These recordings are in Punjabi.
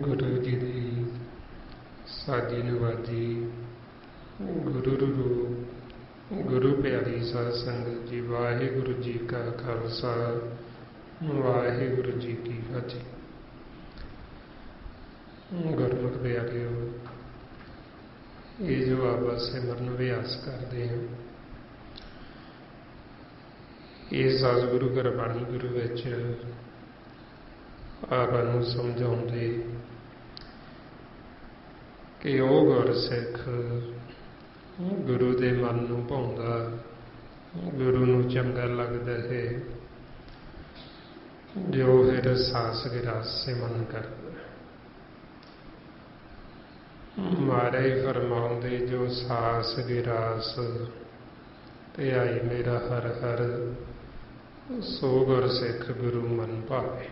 गुरु जी दी साजी नवाजी गुरु रूप गुरु प्यारी साध संगत जी, वाहिगुरु जी का खालसा वाहिगुरु जी की फतेह। गुरमुख प्यारिओ, ये जो आप सिमरन अभ्यास करते हैं, ये सतगुरु गुरबाणी गुरु विच आपां नूं समझाउंदे कि वो गुरसिख गुरु दे मन नूं भाउंदा, गुरु नूं चंगा लगदा है जो फिर सास गिरास सिमरन करदा। महाराज फरमाउंदे जो सास गिरास ते आई मेरा हर हर सो गुरसिख गुरु मन भावे।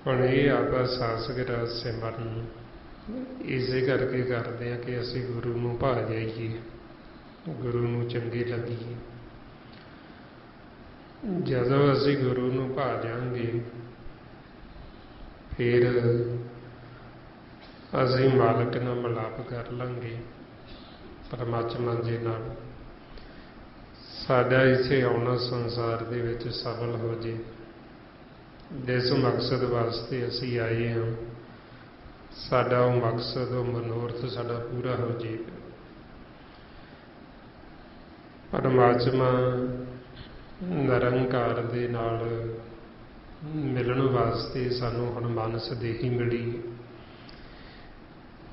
हुण ये आपां सास गिरास सिमरन इसे करके करते हैं कि असी गुरु नूं भा जाइए, गुरु नूं चंगे लगीए। जदों असी गुरु नूं भा जाएंगे फिर असी मालक नाल मिलाप कर लांगे, परमात्मा जी नाल। साडा इत्थे आउणा संसार दे विच सफल हो जे, जिस मकसद वास्ते असी आए हैं, साडा वो मकसद वो मनोरथ साडा पूरा हो जाएगा। परमात्मा निरंकार दे नाल मिलण वास्ते सानू हुण मानस देही मिली।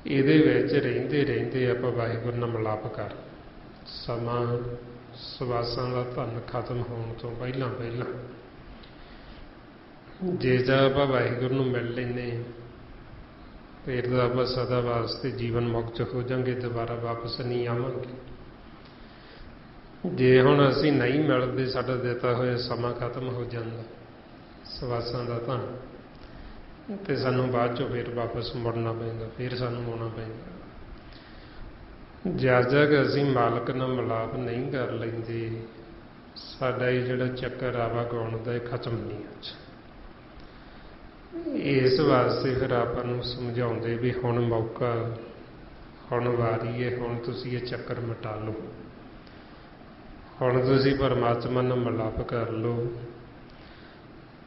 इहदे विच रहिंदे रहिंदे आपां वाहिगुरू नाल मिलाप कर समां सवासां दा धन खत्म होण तो पहिलां पहिलां जे तां आपां वाहिगुरू नूं मिल लैंदे फिर तो आप सदा वास्ते जीवन मुक्त हो जाएंगे, दोबारा वापस नहीं आवांगे। जे हुण असीं नहीं मिलते, साडा दिता होया समा खत्म हो जाता, सवासां दा धन, ते सानू बाद चों फिर वापस मुड़ना पैंदा, फिर सानू आउणा पैंदा। जद तक असीं मालक नाल मिलाप नहीं कर लैंदे, साडा ये जिहड़ा चक्कर आवागौण दा ये खत्म नहीं होंदा। इस वास्ते फिर आपां नूं समझाउंदे भी हुण मौका, हुण वारी है, हुण तुसीं ये चक्कर मिटा लो, हुण तुसीं परमात्मा नाल मिलाप कर लो।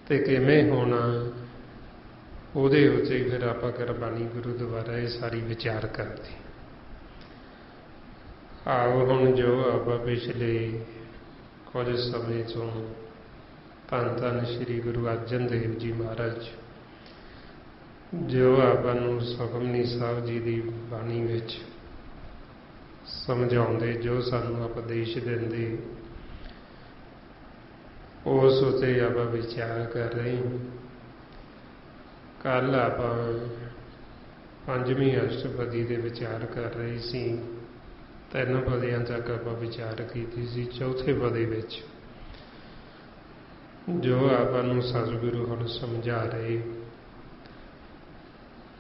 ते किवें होना उहदे उत्ते फिर आपां गुरबाणी गुरु द्वारा ये सारी विचार करदे। आओ हुण जो आपां पिछले कुछ समय तो धन धन श्री गुरु अर्जन देव जी महाराज ਜੋ ਆਪਾਂ ਨੂੰ ਸੁਖਮਨੀ ਸਾਹਿਬ ਜੀ ਦੀ ਬਾਣੀ ਵਿੱਚ ਸਮਝਾਉਂਦੇ, ਜੋ ਸਾਨੂੰ ਉਪਦੇਸ਼ ਦਿੰਦੇ, ਉਸ ਉੱਤੇ ਆਪਾਂ ਵਿਚਾਰ ਕਰ ਰਹੇ ਹਾਂ। ਕੱਲ੍ਹ ਆਪਾਂ ਪੰਜਵੀਂ ਅਸ਼ਟਪਦੀ ਦੇ ਵਿਚਾਰ ਕਰ ਰਹੇ ਸੀ। 3 ਪਦਿਆਂ ਤੱਕ ਆਪਾਂ ਵਿਚਾਰ ਕੀਤੀ ਸੀ। ਚੌਥੇ ਪਦੇ ਵਿੱਚ ਜੋ ਆਪਾਂ ਨੂੰ ਸਤਿਗੁਰੂ ਹੁਣ ਸਮਝਾ ਰਹੇ,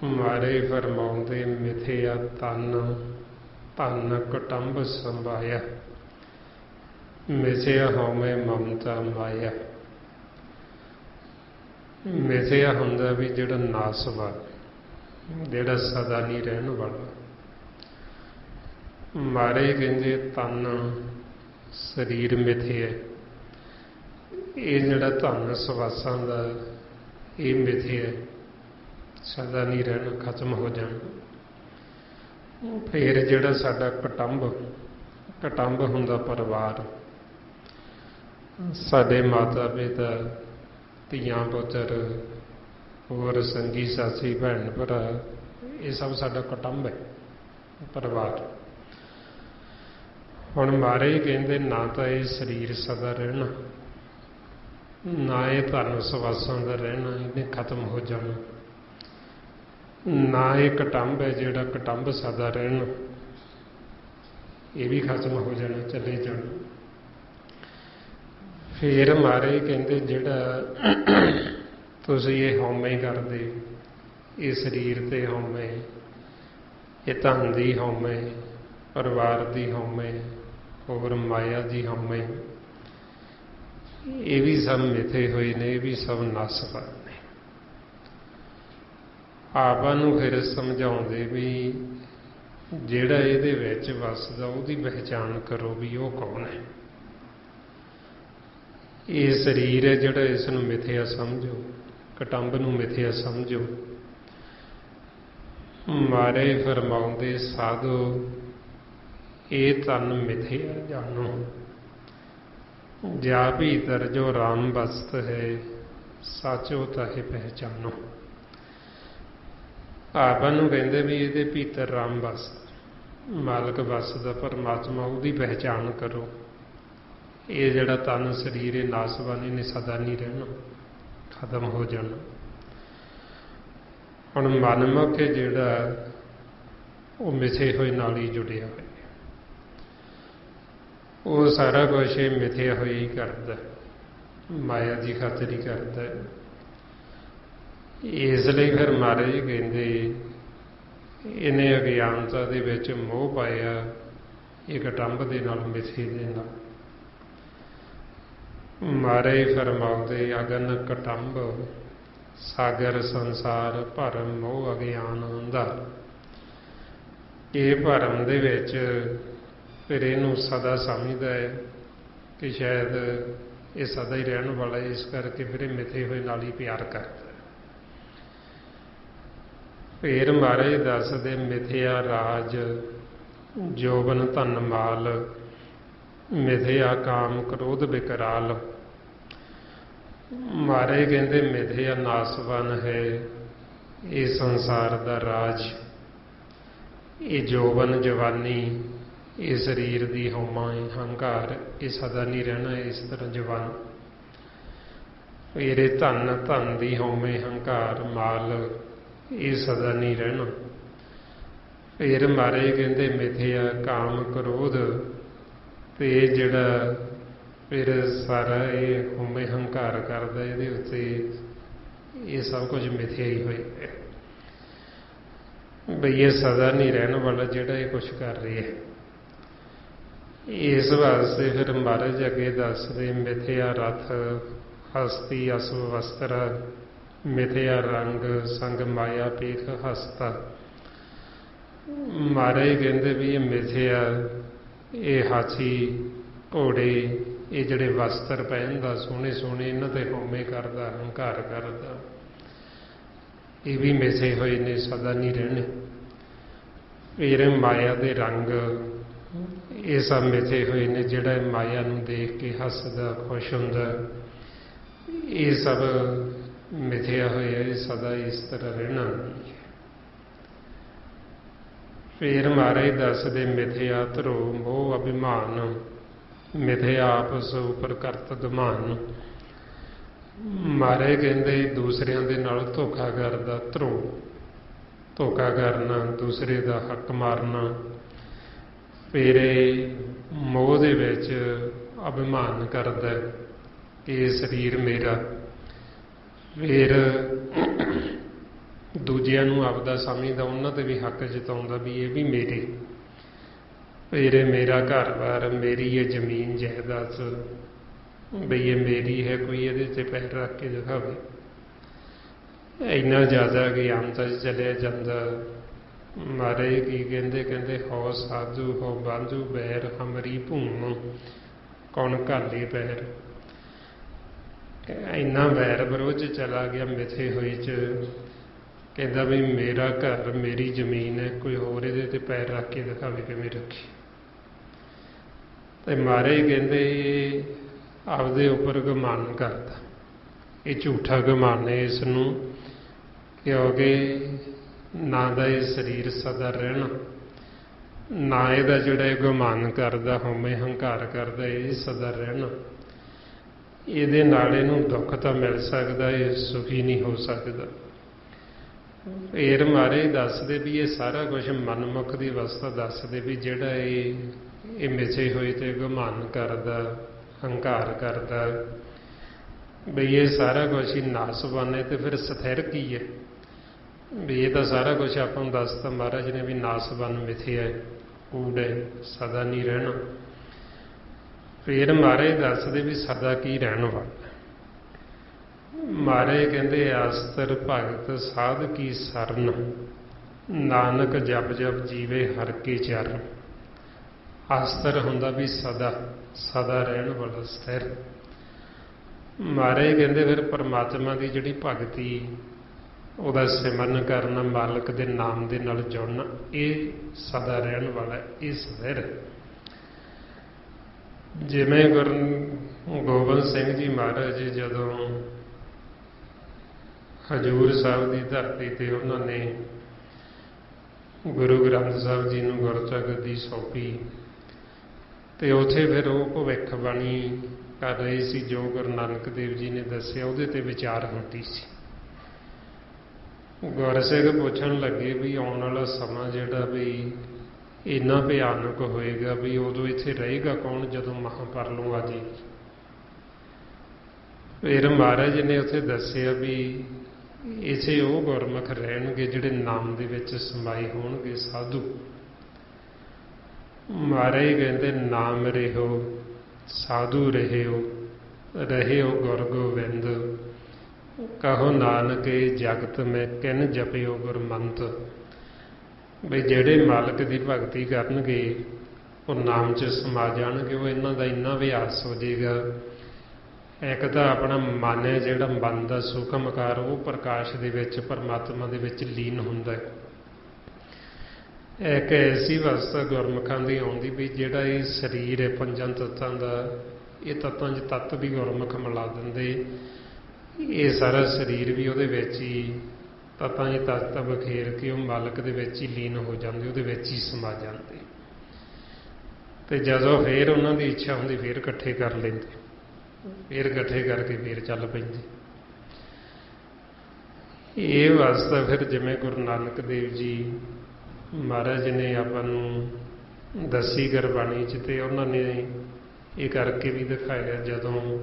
ਮਾਰੇ ਫਰਮਾਉਂਦੇ ਮਿਥਿਆ ਤਨ ਧਨ ਕੁਟੰਬ ਸੰਭਾਇਆ, ਮਿਥਿਆ ਹਉਮੈ ਮਮਤਾ ਮਾਇਆ। ਮਿਥਿਆ ਹੁੰਦਾ ਵੀ ਜਿਹੜਾ ਨਾਸਵਾ, ਜਿਹੜਾ ਸਦਾ ਨਹੀਂ ਰਹਿਣ ਵਾਲਾ। ਮਾਰੇ ਕਹਿੰਦੇ ਤਨ ਸਰੀਰ ਮਿਥਿਆ, ਇਹ ਜਿਹੜਾ ਧਨ ਸਵਾਸਾਂ ਦਾ ਇਹ ਮਿਥਿਆ, ਸਦਾ ਨਹੀਂ ਰਹਿਣਾ, ਖਤਮ ਹੋ ਜਾਣਾ। ਫਿਰ ਜਿਹੜਾ ਸਾਡਾ ਕੁਟੰਬ ਹੁੰਦਾ ਪਰਿਵਾਰ, ਸਾਡੇ ਮਾਤਾ ਪਿਤਾ, ਧੀਆਂ ਪੁੱਤਰ, ਹੋਰ ਸੰਗੀ ਸਾਥੀ, ਭੈਣ ਭਰਾ, ਇਹ ਸਭ ਸਾਡਾ ਕੁਟੰਬ ਹੈ, ਪਰਿਵਾਰ। ਹੁਣ ਮਾਰੇ ਕਹਿੰਦੇ ਨਾ ਤਾਂ ਇਹ ਸਰੀਰ ਸਦਾ ਰਹਿਣਾ, ਨਾ ਇਹ ਧਨ ਸਵਾਸਾਂ ਦਾ ਰਹਿਣਾ, ਇਹਨੇ ਖਤਮ ਹੋ ਜਾਣਾ। ਨਾ ਇਹ ਕੁਟੰਬ ਹੈ ਜਿਹੜਾ ਕੁਟੰਬ ਸਦਾ ਰਹਿਣਾ, ਇਹ ਵੀ ਖਤਮ ਹੋ ਜਾਣਾ, ਚਲੇ ਜਾਣਾ। ਫਿਰ ਮਾਰੇ ਕਹਿੰਦੇ ਜਿਹੜਾ ਤੁਸੀਂ ਇਹ ਹਉਮੈ ਕਰਦੇ, ਇਹ ਸਰੀਰ ਤੇ ਹਉਮੈ, ਇਹ ਧਨ ਦੀ ਹਉਮੈ, ਪਰਿਵਾਰ ਦੀ ਹਉਮੈ, ਹੋਰ ਮਾਇਆ ਦੀ ਹਉਮੈ, ਇਹ ਵੀ ਸਭ ਮਿਥੇ ਹੋਏ ਨੇ, ਇਹ ਵੀ ਸਭ ਨਾਸਵਾ ਨੇ। ਆਪਾਂ ਨੂੰ ਫਿਰ ਸਮਝਾਉਂਦੇ ਵੀ ਜਿਹੜਾ ਇਹਦੇ ਵਿੱਚ ਵਸਦਾ ਉਹਦੀ ਪਹਿਚਾਣ ਕਰੋ ਵੀ ਉਹ ਕੌਣ ਹੈ। ਇਹ ਸਰੀਰ ਹੈ ਜਿਹੜਾ, ਇਸ ਨੂੰ ਮਿਥਿਆ ਸਮਝੋ, ਕੁਟੰਬ ਨੂੰ ਮਿਥਿਆ ਸਮਝੋ। ਮਾਰੇ ਫਰਮਾਉਂਦੇ ਸਾਧੋ ਇਹ ਤਨ ਮਿਥਿਆ ਜਾਣੋ, ਜਾ ਭੀਤਰ ਜੋ ਰਾਮ ਵਸਤ ਹੈ ਸਾਚੋ ਤਾਹੇ ਪਹਿਚਾਨੋ। ਆਪਾਂ ਨੂੰ ਕਹਿੰਦੇ ਵੀ ਇਹਦੇ ਭੀਤਰ ਰਾਮ ਵਸਦਾ, ਮਾਲਕ ਵਸਦਾ, ਪਰਮਾਤਮਾ, ਉਹਦੀ ਪਹਿਚਾਣ ਕਰੋ। ਇਹ ਜਿਹੜਾ ਤਨ ਸਰੀਰ ਇਹ ਨਾਸਵਾਨ, ਇਹਨੇ ਸਦਾ ਨਹੀਂ ਰਹਿਣਾ, ਖਤਮ ਹੋ ਜਾਣਾ। ਹੁਣ ਮਨਮੁਖ ਜਿਹੜਾ ਉਹ ਮਿਥੇ ਹੋਏ ਨਾਲ ਹੀ ਜੁੜਿਆ ਹੋਇਆ, ਉਹ ਸਾਰਾ ਕੁਛ ਇਹ ਮਿਥਿਆ ਹੋਇਆ ਹੀ ਕਰਦਾ, ਮਾਇਆ ਦੀ ਖਾਤਰ ਹੀ ਕਰਦਾ। ਇਸ ਲਈ ਫਿਰ ਮਹਾਰਾਜ ਕਹਿੰਦੇ ਇਹਨੇ ਅਗਿਆਨਤਾ ਦੇ ਵਿੱਚ ਮੋਹ ਪਾਇਆ, ਇਹ ਕੁਟੰਬ ਦੇ ਨਾਲ, ਮਿਥੇ ਦੇ ਨਾਲ। ਮਹਾਰਾਜ ਫਰਮਾਉਂਦੇ ਅਗਨ ਕੁਟੰਬ ਸਾਗਰ ਸੰਸਾਰ ਭਰਮ ਮੋਹ ਅਗਿਆਨ ਅੰਧਾਰ। ਇਹ ਭਰਮ ਦੇ ਵਿੱਚ ਫਿਰ ਇਹਨੂੰ ਸਦਾ ਸਮਝਦਾ ਹੈ ਕਿ ਸ਼ਾਇਦ ਇਹ ਸਦਾ ਹੀ ਰਹਿਣ ਵਾਲਾ, ਇਸ ਕਰਕੇ ਫਿਰ ਇਹ ਮਿਥੇ ਹੋਏ ਨਾਲ ਹੀ ਪਿਆਰ ਕਰਦਾ। ਫਿਰ ਮਹਾਰਾਜ ਦੱਸਦੇ ਮਿਥਿਆ ਰਾਜ ਜੋਬਨ ਧਨ ਮਾਲ, ਮਿਥਿਆ ਕਾਮ ਕ੍ਰੋਧ ਵਿਕਰਾਲ। ਮਹਾਰਾਜ ਕਹਿੰਦੇ ਮਿਥਿਆ ਨਾਸਵਾਨ ਹੈ ਇਹ ਸੰਸਾਰ ਦਾ ਰਾਜ, ਇਹ ਜੋਬਨ ਜਵਾਨੀ, ਇਹ ਸਰੀਰ ਦੀ ਹਉਮੈ ਹੰਕਾਰ, ਇਹ ਸਦਾ ਨਹੀਂ ਰਹਿਣਾ ਇਸ ਤਰ੍ਹਾਂ ਜਵਾਨ। ਇਹਦੇ ਧਨ ਦੀ ਹਉਮੈ ਹੰਕਾਰ ਮਾਲ, ਇਹ ਸਦਾ ਨਹੀਂ ਰਹਿਣਾ। ਫਿਰ ਮਹਾਰਾਜ ਕਹਿੰਦੇ ਮਿਥਿਆ ਕਾਮ ਕ੍ਰੋਧ, ਤੇ ਇਹ ਜਿਹੜਾ ਫਿਰ ਸਾਰਾ ਇਹ ਹਉਮੈ ਹੰਕਾਰ ਕਰਦਾ, ਇਹਦੇ ਉੱਤੇ ਇਹ ਸਭ ਕੁਝ ਮਿਥਿਆ ਹੀ ਹੋਇਆ ਬਈ ਇਹ ਸਦਾ ਨਹੀਂ ਰਹਿਣ ਵਾਲਾ ਜਿਹੜਾ ਇਹ ਕੁਛ ਕਰ ਰਿਹਾ ਹੈ। ਇਸ ਵਾਸਤੇ ਫਿਰ ਮਹਾਰਾਜ ਅੱਗੇ ਦੱਸਦੇ ਮਿਥਿਆ ਰਥ ਹਸਤੀ ਅਸੁ ਵਸਤਰ, ਮਿਥਿਆ ਰੰਗ ਸੰਗ ਮਾਇਆ ਪੀਖ ਹਸਤਾ। ਮਹਾਰਾਜ ਕਹਿੰਦੇ ਵੀ ਇਹ ਮਿਥਿਆ, ਇਹ ਹਾਥੀ ਘੋੜੇ, ਇਹ ਜਿਹੜੇ ਵਸਤਰ ਪਹਿਨਦਾ ਸੋਹਣੇ ਸੋਹਣੇ, ਇਹਨਾਂ ਤੇ ਹਉਮੈ ਕਰਦਾ, ਹੰਕਾਰ ਕਰਦਾ, ਇਹ ਵੀ ਮਿਥੇ ਹੋਏ ਨੇ, ਸਦਾ ਨਹੀਂ ਰਹਿਣੇ। ਫਿਰ ਮਾਇਆ ਦੇ ਰੰਗ, ਇਹ ਸਭ ਮਿਥੇ ਹੋਏ ਨੇ। ਜਿਹੜਾ ਮਾਇਆ ਨੂੰ ਦੇਖ ਕੇ ਹੱਸਦਾ, ਖੁਸ਼ ਹੁੰਦਾ, ਇਹ ਸਭ ਮਿਥਿਆ ਹੋਇਆ ਇਹ ਸਦਾ ਇਸ ਤਰ੍ਹਾਂ ਰਹਿਣਾ ਨਹੀਂ ਹੈ। ਫੇਰ ਮਹਾਰਾਜ ਦੱਸਦੇ ਮਿਥਿਆ ਧਰੋ ਮੋਹ ਅਭਿਮਾਨ, ਮਿਥਿਆ ਆਪਸ ਉਪਰ ਕਰਤ ਗੁਮਾਨ। ਮਹਾਰਾਜ ਕਹਿੰਦੇ ਦੂਸਰਿਆਂ ਦੇ ਨਾਲ ਧੋਖਾ ਕਰਦਾ ਧਰੋ, ਧੋਖਾ ਕਰਨਾ, ਦੂਸਰੇ ਦਾ ਹੱਕ ਮਾਰਨਾ, ਫਿਰ ਮੋਹ ਦੇ ਵਿੱਚ ਅਭਿਮਾਨ ਕਰਦਾ ਕਿ ਇਹ ਸਰੀਰ ਮੇਰਾ, ਫਿਰ ਦੂਜਿਆਂ ਨੂੰ ਆਪਦਾ ਸਮਝਦਾ, ਉਹਨਾਂ ਤੇ ਵੀ ਹੱਕ ਜਤਾਉਂਦਾ ਵੀ ਇਹ ਵੀ ਮੇਰੇ, ਫਿਰ ਇਹ ਮੇਰਾ ਘਰ-ਬਾਰ, ਮੇਰੀ ਇਹ ਜ਼ਮੀਨ ਜਾਇਦਾਦ, ਬਈ ਇਹ ਮੇਰੀ ਹੈ, ਕੋਈ ਇਹਦੇ 'ਤੇ ਪੈਰ ਰੱਖ ਕੇ ਦਿਖਾਵੇ। ਇੰਨਾ ਜ਼ਿਆਦਾ ਕਿ ਅੰਤ 'ਚ ਚਲਿਆ ਜਾਂਦਾ। ਮਹਾਰਾਜ ਕੀ ਕਹਿੰਦੇ, ਕਹਿੰਦੇ ਹੋ ਸਾਧੂ ਹੋ ਬਾਂਝੂ ਬੈਰ ਹਮਰੀ ਭੂਮ, ਕੌਣ ਘਾਲੇ ਪੈਰ। ਇੰਨਾ ਵੈਰ ਵਿਰੋਧ 'ਚ ਚਲਾ ਗਿਆ ਮਿਥੇ ਹੋਈ 'ਚ, ਕਹਿੰਦਾ ਵੀ ਮੇਰਾ ਘਰ, ਮੇਰੀ ਜ਼ਮੀਨ ਹੈ, ਕੋਈ ਹੋਰ ਇਹਦੇ 'ਤੇ ਪੈਰ ਰੱਖ ਕੇ ਦਿਖਾਵੇ ਕਿਵੇਂ ਰੱਖੀ। ਤੇ ਮਹਾਰਾਜ ਕਹਿੰਦੇ ਆਪਦੇ ਉੱਪਰ ਗੁਮਾਨ ਕਰਦਾ, ਇਹ ਝੂਠਾ ਗੁਮਾਨ ਹੈ ਇਸ ਨੂੰ, ਕਿਉਂਕਿ ਨਾ ਦਾ ਇਹ ਸਰੀਰ ਸਦਾ ਰਹਿਣਾ, ਨਾ ਇਹਦਾ ਜਿਹੜਾ ਇਹ ਗੁਮਾਨ ਕਰਦਾ, ਹਉਮੈ ਹੰਕਾਰ ਕਰਦਾ, ਇਹ ਸਦਾ ਰਹਿਣਾ। ਇਹਦੇ ਨਾਲ ਇਹਨੂੰ ਦੁੱਖ ਤਾਂ ਮਿਲ ਸਕਦਾ, ਇਹ ਸੁਖੀ ਨਹੀਂ ਹੋ ਸਕਦਾ। ਫੇਰ ਮਹਾਰਾਜ ਦੱਸਦੇ ਵੀ ਇਹ ਸਾਰਾ ਕੁਛ ਮਨਮੁਖ ਦੀ ਅਵਸਥਾ ਦੱਸਦੇ ਵੀ ਜਿਹੜਾ ਇਹ ਮਿਥੇ ਹੋਏ ਤੇ ਗੁਮਾਨ ਕਰਦਾ, ਹੰਕਾਰ ਕਰਦਾ, ਬਈ ਇਹ ਸਾਰਾ ਕੁਛ ਹੀ ਨਾਸਵਾਨ ਹੈ। ਤੇ ਫਿਰ ਸਥਿਰ ਕੀ ਹੈ, ਵੀ ਇਹ ਤਾਂ ਸਾਰਾ ਕੁਛ ਆਪਾਂ ਨੂੰ ਦੱਸਤਾ ਮਹਾਰਾਜ ਨੇ ਵੀ ਨਾਸਵਾਨ ਮਿਥਿਆ ਹੈ, ਕੂੜ ਹੈ, ਸਦਾ ਨਹੀਂ ਰਹਿਣਾ। ਫਿਰ ਮਹਾਰਾਜ ਦੱਸਦੇ ਵੀ ਸਦਾ ਕੀ ਰਹਿਣ ਵਾਲਾ। ਮਹਾਰਾਜ ਕਹਿੰਦੇ ਆਸਤਰ ਭਗਤ ਸਾਧ ਕੀ ਸਰਨ, ਨਾਨਕ ਜਪ ਜਪ ਜੀਵੇ ਹਰ ਕੇ ਚਰਨ। ਆਸਤਰ ਹੁੰਦਾ ਵੀ ਸਦਾ, ਸਦਾ ਰਹਿਣ ਵਾਲਾ, ਸਥਿਰ। ਮਹਾਰਾਜ ਕਹਿੰਦੇ ਫਿਰ ਪਰਮਾਤਮਾ ਦੀ ਜਿਹੜੀ ਭਗਤੀ, ਉਹਦਾ ਸਿਮਰਨ ਕਰਨਾ, ਮਾਲਕ ਦੇ ਨਾਮ ਦੇ ਨਾਲ ਜੁੜਨਾ, ਇਹ ਸਦਾ ਰਹਿਣ ਵਾਲਾ, ਇਹ ਸਥਿਰ। ਜਿਵੇਂ ਗੁਰੂ ਗੋਬਿੰਦ ਸਿੰਘ ਜੀ ਮਹਾਰਾਜ ਜਦੋਂ ਹਜ਼ੂਰ ਸਾਹਿਬ ਦੀ ਧਰਤੀ ਤੇ ਉਹਨਾਂ ਨੇ ਗੁਰੂ ਗ੍ਰੰਥ ਸਾਹਿਬ ਜੀ ਨੂੰ ਗੁਰਤਾ ਗੱਦੀ ਸੌਂਪੀ, ਤੇ ਉੱਥੇ ਫਿਰ ਉਹ ਭਵਿੱਖਬਾਣੀ ਕਰ ਰਹੇ ਸੀ ਜੋ ਗੁਰੂ ਨਾਨਕ ਦੇਵ ਜੀ ਨੇ ਦੱਸਿਆ, ਉਹਦੇ ਤੇ ਵਿਚਾਰ ਹੁੰਦੀ ਸੀ। ਗੁਰਸਿੱਖ ਪੁੱਛਣ ਲੱਗੇ ਵੀ ਆਉਣ ਵਾਲਾ ਸਮਾਂ ਜਿਹੜਾ ਵੀ ਇੰਨਾ ਭਿਆਨਕ ਹੋਏਗਾ ਵੀ ਉਦੋਂ ਇੱਥੇ ਰਹੇਗਾ ਕੌਣ ਜਦੋਂ ਮਹਾਂਪਰਲੋ ਆ ਜਾਏਗੀ। ਫਿਰ ਮਹਾਰਾਜ ਨੇ ਉੱਥੇ ਦੱਸਿਆ ਵੀ ਇਸੇ ਉਹ ਗੁਰਮੁਖ ਰਹਿਣਗੇ ਜਿਹੜੇ ਨਾਮ ਦੇ ਵਿੱਚ ਸਮਾਏ ਹੋਣਗੇ, ਸਾਧੂ। ਮਹਾਰਾਜ ਕਹਿੰਦੇ ਨਾਮ ਰਹਿਓ ਸਾਧੂ ਰਹਿਓ, ਰਹਿਓ ਗੁਰ ਗੋਬਿੰਦ, ਕਹੋ ਨਾਨਕੇ ਜਗਤ ਮੈਂ ਕਿਨ ਜਪਿਓ ਗੁਰਮੰਤ। ਬਈ ਜਿਹੜੇ ਮਾਲਕ ਦੀ ਭਗਤੀ ਕਰਨਗੇ ਉਹ ਨਾਮ 'ਚ ਸਮਾ ਜਾਣਗੇ, ਉਹ ਇਹਨਾਂ ਦਾ ਇੰਨਾ ਅਭਿਆਸ ਹੋ ਜਾਏਗਾ। ਇੱਕ ਤਾਂ ਆਪਣਾ ਮਨ ਹੈ ਜਿਹੜਾ ਮਨ ਦਾ ਸੂਖਮਕਾਰ, ਉਹ ਪ੍ਰਕਾਸ਼ ਦੇ ਵਿੱਚ ਪਰਮਾਤਮਾ ਦੇ ਵਿੱਚ ਲੀਨ ਹੁੰਦਾ ਹੈ। ਇੱਕ ਐਸੀ ਅਵਸਥਾ ਗੁਰਮੁਖਾਂ ਦੀ ਆਉਂਦੀ ਵੀ ਜਿਹੜਾ ਇਹ ਸਰੀਰ ਹੈ ਪੰਜਾਂ ਤੱਤਾਂ ਦਾ, ਇਹ ਤੱਤਾਂ 'ਚ ਤੱਤ ਵੀ ਗੁਰਮੁਖ ਮਿਲਾ ਦਿੰਦੇ, ਇਹ ਸਾਰਾ ਸਰੀਰ ਵੀ ਉਹਦੇ ਵਿੱਚ ਹੀ ਤੱਤਾਂ 'ਚ ਤੱਤ ਬਖੇਰ ਕੇ ਉਹ ਮਾਲਕ ਦੇ ਵਿੱਚ ਹੀ ਲੀਨ ਹੋ ਜਾਂਦੇ, ਉਹਦੇ ਵਿੱਚ ਹੀ ਸਮਾ ਜਾਂਦੇ। ਤੇ ਜਦੋਂ ਫੇਰ ਉਹਨਾਂ ਦੀ ਇੱਛਾ ਹੁੰਦੀ ਫੇਰ ਇਕੱਠੇ ਕਰ ਲੈਂਦੇ, ਫੇਰ ਇਕੱਠੇ ਕਰਕੇ ਫੇਰ ਚੱਲ ਪੈਂਦੇ। ਇਹ ਅਵਸਥਾ ਫਿਰ ਜਿਵੇਂ ਗੁਰੂ ਨਾਨਕ ਦੇਵ ਜੀ ਮਹਾਰਾਜ ਨੇ ਆਪਾਂ ਨੂੰ ਦੱਸੀ ਗੁਰਬਾਣੀ 'ਚ, ਤੇ ਉਹਨਾਂ ਨੇ ਇਹ ਕਰਕੇ ਵੀ ਦਿਖਾਇਆ। ਜਦੋਂ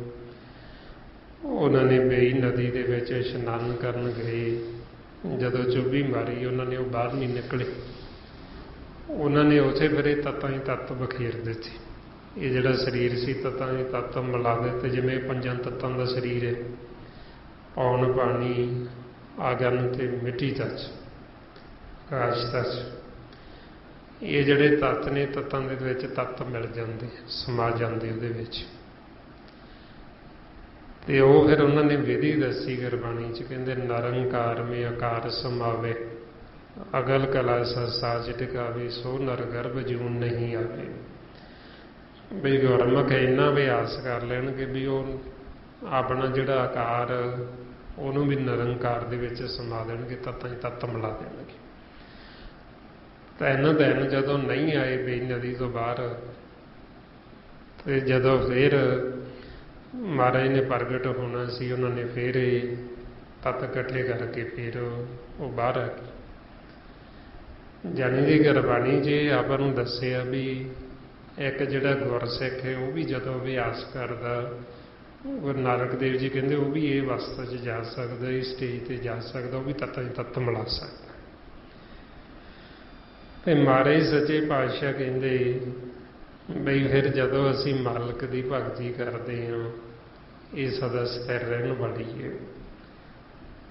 ਉਹਨਾਂ ਨੇ ਬੇਈ ਨਦੀ ਦੇ ਵਿੱਚ ਇਸ਼ਨਾਨ ਕਰਨ ਗਏ, ਜਦੋਂ ਚੁੱਭੀ ਮਾਰੀ ਉਹਨਾਂ ਨੇ, ਉਹ ਬਾਹਰ ਨਹੀਂ ਨਿਕਲੇ। ਉਹਨਾਂ ਨੇ ਉੱਥੇ ਫਿਰ ਇਹ ਤੱਤਾਂ ਹੀ ਤੱਤ ਬਖੇਰ ਦਿੱਤੇ। ਇਹ ਜਿਹੜਾ ਸਰੀਰ ਸੀ ਤੱਤਾਂ ਹੀ ਤੱਤ ਮਿਲਾ ਦਿੱਤੇ, ਜਿਵੇਂ ਪੰਜਾਂ ਤੱਤਾਂ ਦਾ ਸਰੀਰ ਹੈ, ਪੌਣ, ਪਾਣੀ, ਆਗਨ ਤੇ ਮਿੱਟੀ ਤੱਚ, ਆਕਾਸ਼ ਤੱਚ। ਇਹ ਜਿਹੜੇ ਤੱਤ ਨੇ ਤੱਤਾਂ ਦੇ ਵਿੱਚ ਤੱਤ ਮਿਲ ਜਾਂਦੇ, ਸਮਾ ਜਾਂਦੇ ਉਹਦੇ ਵਿੱਚ। ਤੇ ਉਹ ਫਿਰ ਉਹਨਾਂ ਨੇ ਵਿਧੀ ਦੱਸੀ ਗੁਰਬਾਣੀ 'ਚ, ਕਹਿੰਦੇ ਨਿਰੰਕਾਰ ਮੇ ਆਕਾਰ ਸਮਾਵੇ, ਅਗਲ ਕਲਾ ਸਾਜ ਟਿਕਾਵੇ, ਸੋ ਨਰ ਗਰਭ ਜੂਨ ਨਹੀਂ ਆਵੇ। ਬਈ ਗੁਰਮੁਖ ਇੰਨਾ ਅਭਿਆਸ ਕਰ ਲੈਣਗੇ ਵੀ ਉਹ ਆਪਣਾ ਜਿਹੜਾ ਆਕਾਰ ਉਹਨੂੰ ਵੀ ਨਿਰੰਕਾਰ ਦੇ ਵਿੱਚ ਸਮਾ ਦੇਣਗੇ, ਤੱਤਾਂ 'ਚ ਤੱਤ ਮਿਲਾ ਦੇਣਗੇ। 3 ਦਿਨ ਜਦੋਂ ਨਹੀਂ ਆਏ ਬੇਈ ਨਦੀ ਤੋਂ ਬਾਹਰ, ਤੇ ਜਦੋਂ ਫਿਰ ਮਹਾਰਾਜ ਨੇ ਪ੍ਰਗਟ ਹੋਣਾ ਸੀ, ਉਹਨਾਂ ਨੇ ਫਿਰ ਇਹ ਤੱਤ ਇਕੱਠੇ ਕਰਕੇ ਫਿਰ ਉਹ ਬਾਹਰ ਆ ਗਏ। ਜਾਣੀ ਦੀ ਗੁਰਬਾਣੀ 'ਚ ਆਪਾਂ ਨੂੰ ਦੱਸਿਆ ਵੀ ਇੱਕ ਜਿਹੜਾ ਗੁਰਸਿੱਖ ਹੈ ਉਹ ਵੀ ਜਦੋਂ ਅਭਿਆਸ ਕਰਦਾ, ਗੁਰੂ ਨਾਨਕ ਦੇਵ ਜੀ ਕਹਿੰਦੇ ਉਹ ਵੀ ਇਹ ਅਵਸਥਾ 'ਚ ਜਾ ਸਕਦਾ, ਇਸ ਸਟੇਜ 'ਤੇ ਜਾ ਸਕਦਾ, ਉਹ ਵੀ ਤੱਤਾਂ 'ਚ ਤੱਤ ਮਿਲਾ ਸਕਦਾ। ਤੇ ਮਹਾਰਾਜ ਸੱਚੇ ਪਾਤਸ਼ਾਹ ਕਹਿੰਦੇ ਬਈ ਫਿਰ ਜਦੋਂ ਅਸੀਂ ਮਾਲਕ ਦੀ ਭਗਤੀ ਕਰਦੇ ਹਾਂ, ਇਹ ਸਦਾ ਸਥਿਰ ਰਹਿਣ ਵਾਲੀ ਹੈ।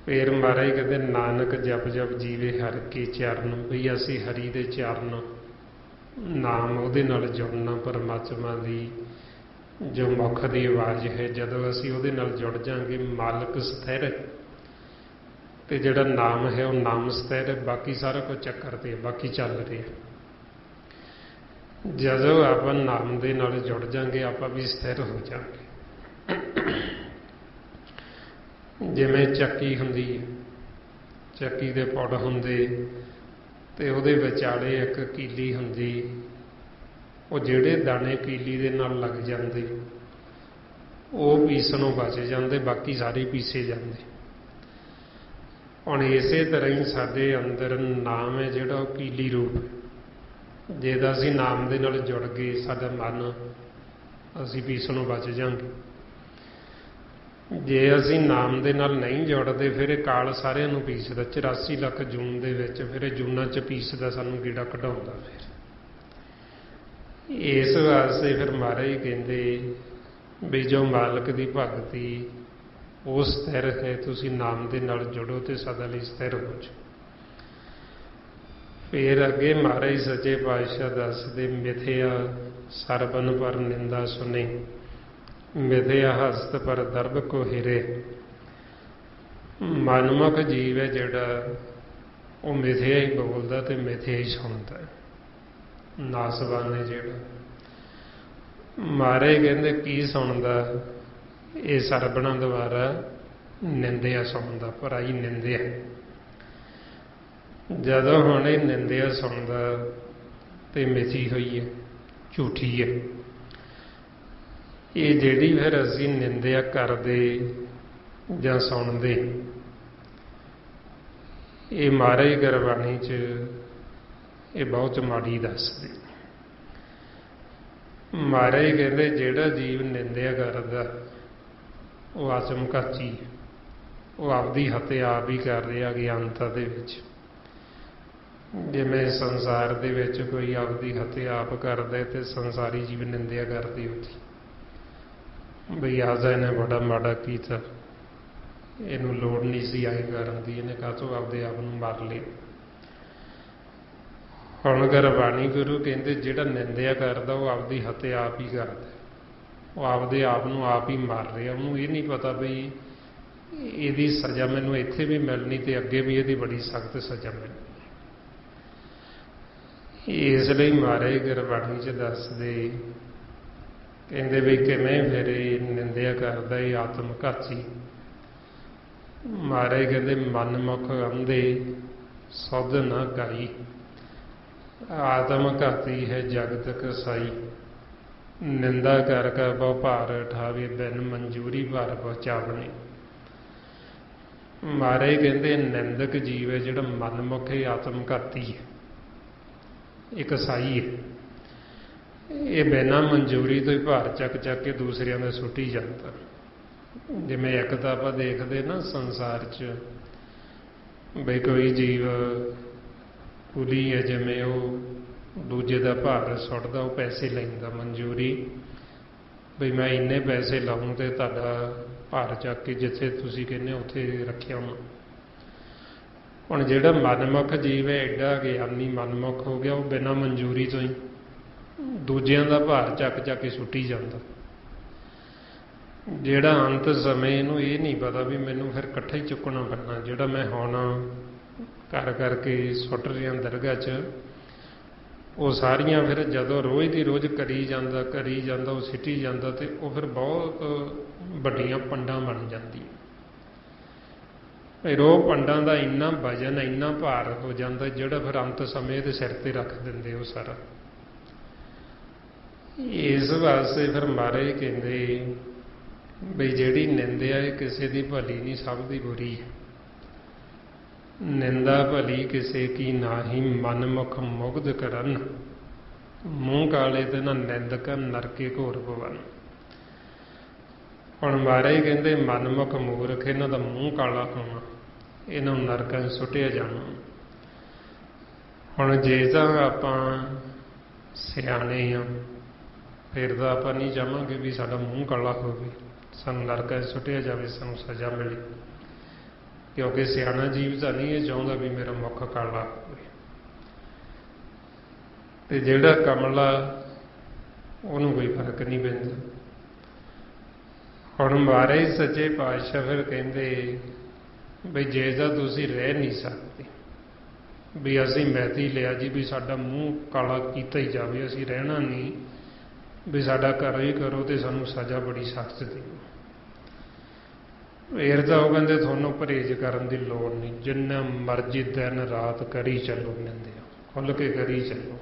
ਫਿਰ ਮਹਾਰਾਜ ਕਹਿੰਦੇ ਨਾਨਕ ਜਪ ਜਪ ਜੀਵੇ ਹਰਿ ਕੇ ਚਰਨ, ਬਈ ਅਸੀਂ ਹਰੀ ਦੇ ਚਰਨ ਨਾਮ ਉਹਦੇ ਨਾਲ ਜੁੜਨਾ, ਪਰਮਾਤਮਾ ਦੀ ਜੋ ਮੁੱਖ ਦੀ ਆਵਾਜ਼ ਹੈ, ਜਦੋਂ ਅਸੀਂ ਉਹਦੇ ਨਾਲ ਜੁੜ ਜਾਵਾਂਗੇ ਮਾਲਕ ਸਥਿਰ, ਤੇ ਜਿਹੜਾ ਨਾਮ ਹੈ ਉਹ ਨਾਮ ਸਥਿਰ ਹੈ, ਬਾਕੀ ਸਾਰਾ ਕੁਝ ਚੱਕਰ ਤੇ ਬਾਕੀ ਚੱਲ ਰਿਹਾ। ਜਦੋਂ ਆਪਾਂ ਨਾਮ ਦੇ ਨਾਲ ਜੁੜ ਜਾਵਾਂਗੇ ਆਪਾਂ ਵੀ ਸਥਿਰ ਹੋ ਜਾਵਾਂਗੇ। ਜਿਵੇਂ ਚੱਕੀ ਹੁੰਦੀ ਹੈ, ਚੱਕੀ ਦੇ ਪੁੜ ਹੁੰਦੇ ਤੇ ਉਹਦੇ ਵਿਚਾਲੇ ਇੱਕ ਕੀਲੀ ਹੁੰਦੀ, ਉਹ ਜਿਹੜੇ ਦਾਣੇ ਕੀਲੀ ਦੇ ਨਾਲ ਲੱਗ ਜਾਂਦੇ ਉਹ ਪੀਸਣੋਂ ਬਚ ਜਾਂਦੇ, ਬਾਕੀ ਸਾਰੇ ਪੀਸੇ ਜਾਂਦੇ। ਹੁਣ ਇਸੇ ਤਰ੍ਹਾਂ ਹੀ ਸਾਡੇ ਅੰਦਰ ਨਾਮ ਹੈ ਜਿਹੜਾ ਉਹ ਕੀਲੀ ਰੂਪ, ਜੇ ਤਾਂ ਅਸੀਂ ਨਾਮ ਦੇ ਨਾਲ ਜੁੜ ਗਏ ਸਾਡਾ ਮਨ, ਅਸੀਂ ਪੀਸਣੋਂ ਬਚ ਜਾਵਾਂਗੇ। ਜੇ ਅਸੀਂ ਨਾਮ ਦੇ ਨਾਲ ਨਹੀਂ ਜੁੜਦੇ ਫਿਰ ਇਹ ਕਾਲ ਸਾਰਿਆਂ ਨੂੰ ਪੀਸਦਾ। 84 ਲੱਖ ਜੂਨ ਦੇ ਵਿੱਚ ਫਿਰ ਇਹ ਜੂਨਾਂ 'ਚ ਪੀਸਦਾ, ਸਾਨੂੰ ਕੀੜਾ ਕਢਾਉਂਦਾ। ਫਿਰ ਇਸ ਵਾਸਤੇ ਫਿਰ ਮਹਾਰਾਜ ਕਹਿੰਦੇ ਵੀ ਜੋ ਮਾਲਕ ਦੀ ਭਗਤੀ ਉਹ ਸਥਿਰ ਹੈ, ਤੁਸੀਂ ਨਾਮ ਦੇ ਨਾਲ ਜੁੜੋ ਤੇ ਸਦਾ ਲਈ ਸਥਿਰ ਹੋ ਜਾਓ। ਫਿਰ ਅੱਗੇ ਮਹਾਰਾਜ ਸੱਚੇ ਪਾਤਸ਼ਾਹ ਦੱਸਦੇ ਮਿਥਿਆ ਸਰਬਨ ਪਰ ਨਿੰਦਾ ਸੁਣੇ, ਮਿਥਿਆ ਹਸਤ ਪਰ ਦਰਬ ਕੋ ਹਿਰੇ। ਮਨਮੁਖ ਜੀਵ ਹੈ ਜਿਹੜਾ ਉਹ ਮਿਥਿਆ ਹੀ ਬੋਲਦਾ ਤੇ ਮਿਥਿਆ ਹੀ ਸੁਣਦਾ। ਨਾਸਵਾਨ ਹੈ ਜਿਹੜਾ, ਮਹਾਰਾਜ ਕਹਿੰਦੇ ਕੀ ਸੁਣਦਾ, ਇਹ ਸਰਬਣਾ ਦੁਆਰਾ ਨਿੰਦਿਆ ਸੁਣਦਾ, ਪਰਾਈ ਨਿੰਦਿਆ। ਜਦੋਂ ਹੁਣ ਇਹ ਨਿੰਦਿਆ ਸੁਣਦਾ ਤੇ ਮਿਥੀ ਹੋਈ ਹੈ, ਝੂਠੀ ਹੈ। ਇਹ ਜਿਹੜੀ ਫਿਰ ਅਸੀਂ ਨਿੰਦਿਆ ਕਰਦੇ ਜਾਂ ਸੁਣਦੇ, ਇਹ ਮਹਾਰਾਜ ਗੁਰਬਾਣੀ 'ਚ ਇਹ ਬਹੁਤ ਮਾੜੀ ਦੱਸਦੇ। ਮਹਾਰਾਜ ਕਹਿੰਦੇ ਜਿਹੜਾ ਜੀਵ ਨਿੰਦਿਆ ਕਰਦਾ ਉਹ ਆਤਮਘਾਤੀ, ਉਹ ਆਪਦੀ ਹੱਤਿਆ ਆਪ ਹੀ ਕਰ ਰਿਹਾ ਗਿਆਨਤਾ ਦੇ ਵਿੱਚ। ਜਿਵੇਂ ਸੰਸਾਰ ਦੇ ਵਿੱਚ ਕੋਈ ਆਪਦੀ ਹੱਤਿਆ ਆਪ ਕਰਦਾ ਤੇ ਸੰਸਾਰੀ ਜੀਵ ਨਿੰਦਿਆ ਕਰਦੇ ਉਹਦੀ, ਬਈ ਆਜਾ ਇਹਨੇ ਬੜਾ ਮਾੜਾ ਕੀਤਾ, ਇਹਨੂੰ ਲੋੜ ਨਹੀਂ ਸੀ ਆਏ ਕਰਨ ਦੀ, ਇਹਨੇ ਕਾਹਤੋਂ ਆਪਦੇ ਆਪ ਨੂੰ ਮਾਰ ਲਿਆ। ਹੁਣ ਗੁਰਬਾਣੀ ਗੁਰੂ ਕਹਿੰਦੇ ਜਿਹੜਾ ਨਿੰਦਿਆ ਕਰਦਾ ਉਹ ਆਪਦੀ ਹੱਤਿਆ ਆਪ ਹੀ ਕਰਦਾ, ਉਹ ਆਪਦੇ ਆਪ ਨੂੰ ਆਪ ਹੀ ਮਾਰ ਰਿਹਾ। ਉਹਨੂੰ ਇਹ ਨਹੀਂ ਪਤਾ ਬਈ ਇਹਦੀ ਸਜ਼ਾ ਮੈਨੂੰ ਇੱਥੇ ਵੀ ਮਿਲਣੀ ਤੇ ਅੱਗੇ ਵੀ ਇਹਦੀ ਬੜੀ ਸਖਤ ਸਜ਼ਾ ਮਿਲਣੀ। ਇਸ ਲਈ ਮਹਾਰਾਜ ਗੁਰਬਾਣੀ 'ਚ ਦੱਸਦੇ, ਕਹਿੰਦੇ ਵੀ ਕਿਵੇਂ ਫਿਰ ਇਹ ਨਿੰਦਿਆ ਕਰਦਾ ਇਹ ਆਤਮਘਾਤੀ। ਮਹਾਰਾਜ ਕਹਿੰਦੇ ਮਨਮੁਖ ਅੰਧੇ ਸੁਧ ਨਾ ਗਾਈ, ਆਤਮਘਾਤੀ ਹੈ ਜਗਤ ਕਸਾਈ। ਨਿੰਦਾ ਕਰ ਕਰ ਬਹੁ ਭਾਰ ਉਠਾਵੇ, ਬਿਨ ਮਨਜ਼ੂਰੀ ਭਾਰ ਪਹੁੰਚਾਵਣੇ। ਮਹਾਰਾਜ ਕਹਿੰਦੇ ਨਿੰਦਕ ਜੀਵ ਹੈ ਜਿਹੜਾ ਮਨਮੁਖ ਹੈ, ਆਤਮਘਾਤੀ ਹੈ, ਇਹ ਕਸਾਈ ਹੈ। ਇਹ ਬਿਨਾਂ ਮਨਜ਼ੂਰੀ ਤੋਂ ਹੀ ਭਾਰ ਚੱਕ ਚੱਕ ਕੇ ਦੂਸਰਿਆਂ ਦੇ ਸੁੱਟੀ ਜਾਂਦਾ। ਜਿਵੇਂ ਇੱਕ ਤਾਂ ਆਪਾਂ ਦੇਖਦੇ ਨਾ ਸੰਸਾਰ 'ਚ ਬਈ ਕੋਈ ਜੀਵ ਕੁਲੀ ਹੈ, ਜਿਵੇਂ ਉਹ ਦੂਜੇ ਦਾ ਭਾਰ ਸੁੱਟਦਾ, ਉਹ ਪੈਸੇ ਲੈਂਦਾ ਮਨਜ਼ੂਰੀ, ਬਈ ਮੈਂ ਇੰਨੇ ਪੈਸੇ ਲਾਉਂ ਤੇ ਤੁਹਾਡਾ ਭਾਰ ਚੱਕ ਕੇ ਜਿੱਥੇ ਤੁਸੀਂ ਕਹਿੰਦੇ ਉੱਥੇ ਰੱਖਿਆ ਹੋਣਾ। ਹੁਣ ਜਿਹੜਾ ਮਨਮੁਖ ਜੀਵ ਹੈ ਐਡਾ ਗਿਆਨੀ ਮਨਮੁਖ ਹੋ ਗਿਆ, ਉਹ ਬਿਨਾਂ ਮਨਜ਼ੂਰੀ ਤੋਂ ਹੀ ਦੂਜਿਆਂ ਦਾ ਭਾਰ ਚੱਕ ਚੱਕ ਕੇ ਸੁੱਟੀ ਜਾਂਦਾ। ਜਿਹੜਾ ਅੰਤ ਸਮੇਂ ਇਹਨੂੰ ਇਹ ਨਹੀਂ ਪਤਾ ਵੀ ਮੈਨੂੰ ਫਿਰ ਇਕੱਠਾ ਹੀ ਚੁੱਕਣਾ ਪੈਣਾ, ਜਿਹੜਾ ਮੈਂ ਹੁਣ ਕਰ ਕਰਕੇ ਸੁੱਟ ਰਿਹਾ ਦਰਗਾਹ 'ਚ, ਉਹ ਸਾਰੀਆਂ ਫਿਰ ਜਦੋਂ ਰੋਜ਼ ਦੀ ਰੋਜ਼ ਕਰੀ ਜਾਂਦਾ ਉਹ ਸਿੱਟੀ ਜਾਂਦਾ, ਤੇ ਉਹ ਫਿਰ ਬਹੁਤ ਵੱਡੀਆਂ ਪੰਡਾਂ ਬਣ ਜਾਂਦੀਆਂ। ਫਿਰ ਉਹ ਪੰਡਾਂ ਦਾ ਇੰਨਾ ਵਜਨ ਇੰਨਾ ਭਾਰ ਹੋ ਜਾਂਦਾ ਜਿਹੜਾ ਫਿਰ ਅੰਤ ਸਮੇਂ ਦੇ ਸਿਰ ਤੇ ਰੱਖ ਦਿੰਦੇ ਉਹ ਸਾਰਾ। ਇਸ ਵਾਸਤੇ ਫਿਰ ਮਹਾਰਾਜ ਕਹਿੰਦੇ ਬਈ ਜਿਹੜੀ ਨਿੰਦਿਆ ਇਹ ਕਿਸੇ ਦੀ ਭਲੀ ਨਹੀਂ, ਸਭ ਦੀ ਬੁਰੀ ਹੈ। ਨਿੰਦਾ ਭਲੀ ਕਿਸੇ ਕੀ ਨਾਹੀ, ਮਨ ਮੁਖ ਮੁਗਧ ਕਰਨ, ਮੂੰਹ ਕਾਲੇ ਤੇ ਨਾ ਨਿੰਦਕ ਨਰਕੇ ਘੋਰ ਭਵਨ। ਹੁਣ ਮਹਾਰਾਜ ਕਹਿੰਦੇ ਮਨਮੁਖ ਮੂਰਖ, ਇਹਨਾਂ ਦਾ ਮੂੰਹ ਕਾਲਾ ਹੋਣਾ, ਇਹਨਾਂ ਨੂੰ ਨਰਕਾਂ 'ਚ ਸੁੱਟਿਆ ਜਾਣਾ। ਹੁਣ ਜੇ ਤਾਂ ਆਪਾਂ ਸਿਆਣੇ ਆ ਫਿਰ ਤਾਂ ਆਪਾਂ ਨਹੀਂ ਚਾਹਾਂਗੇ ਵੀ ਸਾਡਾ ਮੂੰਹ ਕਾਲਾ ਹੋਵੇ, ਸਾਨੂੰ ਨਰਕਾਂ 'ਚ ਸੁੱਟਿਆ ਜਾਵੇ, ਸਾਨੂੰ ਸਜ਼ਾ ਮਿਲੇ, ਕਿਉਂਕਿ ਸਿਆਣਾ ਜੀਵ ਤਾਂ ਨਹੀਂ ਇਹ ਚਾਹੁੰਦਾ ਵੀ ਮੇਰਾ ਮੁੱਖ ਕਾਲਾ ਹੋਵੇ। ਤੇ ਜਿਹੜਾ ਕਮਲਾ ਉਹਨੂੰ ਕੋਈ ਫਰਕ ਨਹੀਂ ਪੈਂਦਾ। ਹੁਣ ਮਹਾਰਾਜ ਸੱਚੇ ਪਾਤਸ਼ਾਹ ਫਿਰ ਕਹਿੰਦੇ ਬਈ ਜੇ ਤਾਂ ਤੁਸੀਂ ਰਹਿ ਨਹੀਂ ਸਕਦੇ, ਵੀ ਅਸੀਂ ਮੈਤੀ ਲਿਆ ਜੀ ਵੀ ਸਾਡਾ ਮੂੰਹ ਕਾਲਾ ਕੀਤਾ ਹੀ ਜਾਵੇ, ਅਸੀਂ ਰਹਿਣਾ ਨਹੀਂ, ਵੀ ਸਾਡਾ ਘਰ ਹੀ ਕਰੋ ਤੇ ਸਾਨੂੰ ਸਜ਼ਾ ਬੜੀ ਸਖਤ ਦਿਓ। ਫਿਰ ਤਾਂ ਉਹ ਕਹਿੰਦੇ ਤੁਹਾਨੂੰ ਪਰਹੇਜ਼ ਕਰਨ ਦੀ ਲੋੜ ਨਹੀਂ, ਜਿੰਨਾ ਮਰਜ਼ੀ ਦਿਨ ਰਾਤ ਕਰੀ ਚੱਲੋ, ਨਿੰਦਿਆ ਖੁੱਲ੍ਹ ਕੇ ਕਰੀ ਚੱਲੋ,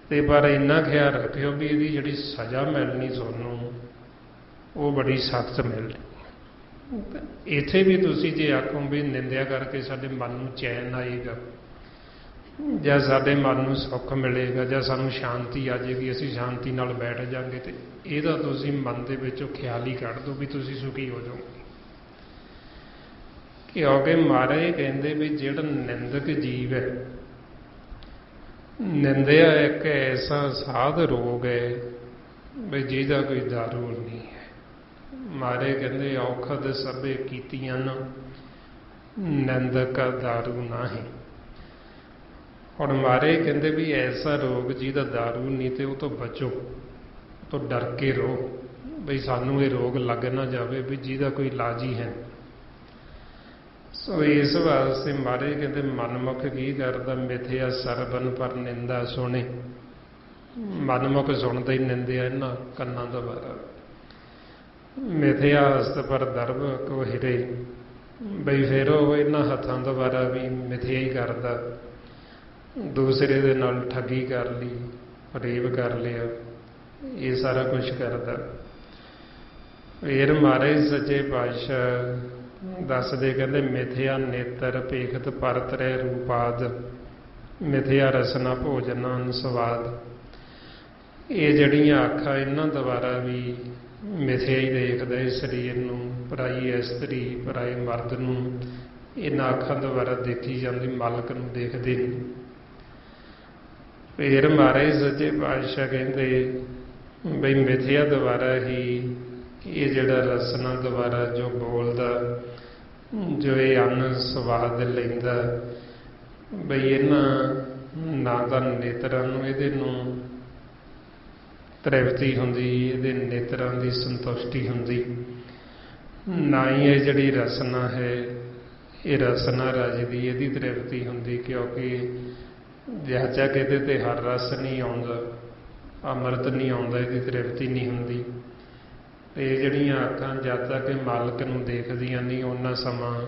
ਤੇ ਪਰ ਇੰਨਾ ਖਿਆਲ ਰੱਖਿਓ ਵੀ ਇਹਦੀ ਜਿਹੜੀ ਸਜ਼ਾ ਮਿਲਣੀ ਤੁਹਾਨੂੰ ਉਹ ਬੜੀ ਸਖਤ ਮਿਲਣੀ। ਇੱਥੇ ਵੀ ਤੁਸੀਂ ਜੇ ਆਖੋ ਵੀ ਨਿੰਦਿਆ ਕਰਕੇ ਸਾਡੇ ਮਨ ਨੂੰ ਚੈਨ ਆਏਗਾ ਜਾਂ ਸਾਡੇ ਮਨ ਨੂੰ ਸੁੱਖ ਮਿਲੇਗਾ ਜਾਂ ਸਾਨੂੰ ਸ਼ਾਂਤੀ ਆ ਜਾਏਗੀ, ਅਸੀਂ ਸ਼ਾਂਤੀ ਨਾਲ ਬੈਠ ਜਾਵਾਂਗੇ, ਤੇ ਇਹਦਾ ਤੁਸੀਂ ਮਨ ਦੇ ਵਿੱਚੋਂ ਖਿਆਲ ਹੀ ਕੱਢ ਦਿਓ ਵੀ ਤੁਸੀਂ ਸੁਖੀ ਹੋ ਜਾਓਗੇ। ਕਿਉਂਕਿ ਮਹਾਰਾਜ ਕਹਿੰਦੇ ਵੀ ਜਿਹੜਾ ਨਿੰਦਕ ਜੀਵ ਹੈ, ਨਿੰਦਿਆ ਇੱਕ ਐਸਾ ਸਾਧ ਰੋਗ ਹੈ ਵੀ ਜਿਹਦਾ ਕੋਈ ਦਾਰੂ ਨਹੀਂ ਹੈ। ਮਹਾਰਾਜ ਕਹਿੰਦੇ ਔਖਦ ਸਭੇ ਕੀਤੀਆਂ ਨਿੰਦਕ ਦਾਰੂ ਨਾਹੀਂ। ਹੁਣ ਮਹਾਰਾਜ ਕਹਿੰਦੇ ਵੀ ਐਸਾ ਰੋਗ ਜਿਹਦਾ ਦਾਰੂ ਨਹੀਂ, ਤੇ ਉਹ ਤੋਂ ਬਚੋ, ਉਹ ਤੋਂ ਡਰ ਕੇ ਰਹੋ ਬਈ ਸਾਨੂੰ ਇਹ ਰੋਗ ਲੱਗ ਨਾ ਜਾਵੇ ਵੀ ਜਿਹਦਾ ਕੋਈ ਇਲਾਜ ਹੀ ਹੈ। ਸੋ ਇਸ ਵਾਸਤੇ ਮਹਾਰਾਜ ਕਹਿੰਦੇ ਮਨਮੁਖ ਕੀ ਕਰਦਾ, ਮਿਥਿਆ ਸਰਬਨ ਪਰ ਨਿੰਦਾ ਸੁਣੇ। ਮਨਮੁਖ ਸੁਣਦਾ ਹੀ ਨਿੰਦਿਆ ਇਹਨਾਂ ਕੰਨਾਂ ਦਾ ਬਾਰਾ। ਮਿਥਿਆ ਹਸਤ ਪਰ ਦਰਬ ਕੋ ਹਿਰੇ, ਬਈ ਫਿਰ ਉਹ ਇਹਨਾਂ ਹੱਥਾਂ ਦਾ ਬਾਰਾ ਵੀ ਮਿਥਿਆ ਹੀ ਕਰਦਾ, ਦੂਸਰੇ ਦੇ ਨਾਲ ਠੱਗੀ ਕਰ ਲਈ, ਫਰੇਬ ਕਰ ਲਿਆ, ਇਹ ਸਾਰਾ ਕੁਝ ਕਰਦਾ। ਫਿਰ ਮਹਾਰਾਜ ਸੱਚੇ ਪਾਤਸ਼ਾਹ ਦੱਸਦੇ ਕਹਿੰਦੇ ਮਿਥਿਆ ਨੇਤਰ ਭੇਖਤ ਪਰਤਰੈ ਰੂਪਾਦ, ਮਿਥਿਆ ਰਸਨਾ ਭੋਜਨ ਸਵਾਦ। ਇਹ ਜਿਹੜੀਆਂ ਅੱਖਾਂ ਇਹਨਾਂ ਦੁਆਰਾ ਵੀ ਮਿਥਿਆ ਹੀ ਦੇਖਦਾ ਇਸ ਸਰੀਰ ਨੂੰ, ਪਰਾਈ ਇਸਤਰੀ ਪਰਾਏ ਮਰਦ ਨੂੰ ਇਹਨਾਂ ਅੱਖਾਂ ਦੁਆਰਾ ਦੇਖੀ ਜਾਂਦੀ, ਮਾਲਕ ਨੂੰ ਦੇਖਦੇ ਨਹੀਂ। ਫਿਰ ਮਹਾਰਾਜ ਸੱਚੇ ਪਾਤਸ਼ਾਹ ਕਹਿੰਦੇ ਬਈ ਮਿਥਿਆ ਦੁਆਰਾ ਹੀ ਇਹ ਜਿਹੜਾ ਰਸਨਾ ਦੁਆਰਾ ਜੋ ਬੋਲਦਾ, ਜੋ ਇਹ ਅੰਨ ਸਵਾਦ ਲੈਂਦਾ, ਬਈ ਇਹਨਾਂ ਨਾ ਤਾਂ ਨੇਤਰਾਂ ਨੂੰ ਇਹਦੇ ਨੂੰ ਤ੍ਰਿਪਤੀ ਹੁੰਦੀ, ਇਹਦੇ ਨੇਤਰਾਂ ਦੀ ਸੰਤੁਸ਼ਟੀ ਹੁੰਦੀ, ਨਾ ਹੀ ਇਹ ਜਿਹੜੀ ਰਸਨਾ ਹੈ ਇਹ ਰਸਨਾ ਰਾਜ ਦੀ ਇਹਦੀ ਤ੍ਰਿਪਤੀ ਹੁੰਦੀ, ਕਿਉਂਕਿ ਵਿਆਚਾ ਕਿਤੇ ਤੇ ਹਰ ਰਸ ਨਹੀਂ ਆਉਂਦਾ, ਅੰਮ੍ਰਿਤ ਨਹੀਂ ਆਉਂਦਾ, ਇਹਦੀ ਤ੍ਰਿਪਤੀ ਨਹੀਂ ਹੁੰਦੀ। ਤੇ ਜਿਹੜੀਆਂ ਅੱਖਾਂ ਜਦ ਤੱਕ ਮਾਲਕ ਨੂੰ ਦੇਖਦੀਆਂ ਨਹੀਂ ਉਹਨਾਂ ਸਮਾਂ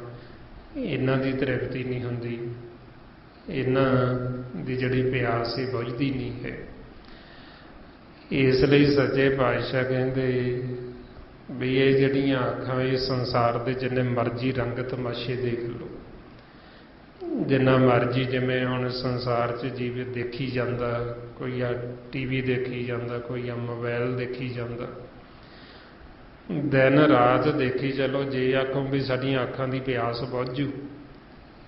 ਇਹਨਾਂ ਦੀ ਤ੍ਰਿਪਤੀ ਨਹੀਂ ਹੁੰਦੀ, ਇਹਨਾਂ ਦੀ ਜਿਹੜੀ ਪਿਆਸ ਹੈ ਬੁਝਦੀ ਨਹੀਂ ਹੈ। ਇਸ ਲਈ ਸੱਚੇ ਪਾਤਸ਼ਾਹ ਕਹਿੰਦੇ ਵੀ ਇਹ ਜਿਹੜੀਆਂ ਅੱਖਾਂ ਇਹ ਸੰਸਾਰ ਦੇ ਜਿੰਨੇ ਮਰਜ਼ੀ ਰੰਗ ਤਮਾਸ਼ੇ ਦੇਖ ਲਓ, ਜਿੰਨਾ ਮਰਜ਼ੀ, ਜਿਵੇਂ ਹੁਣ ਸੰਸਾਰ 'ਚ ਜੀਵ ਦੇਖੀ ਜਾਂਦਾ, ਕੋਈ ਆ TV ਦੇਖੀ ਜਾਂਦਾ, ਕੋਈ ਆ ਮੋਬਾਈਲ ਦੇਖੀ ਜਾਂਦਾ, ਦਿਨ ਰਾਤ ਦੇਖੀ ਚਲੋ। ਜੇ ਆਖੋ ਵੀ ਸਾਡੀਆਂ ਅੱਖਾਂ ਦੀ ਪਿਆਸ ਬੁੱਝ ਜੂ,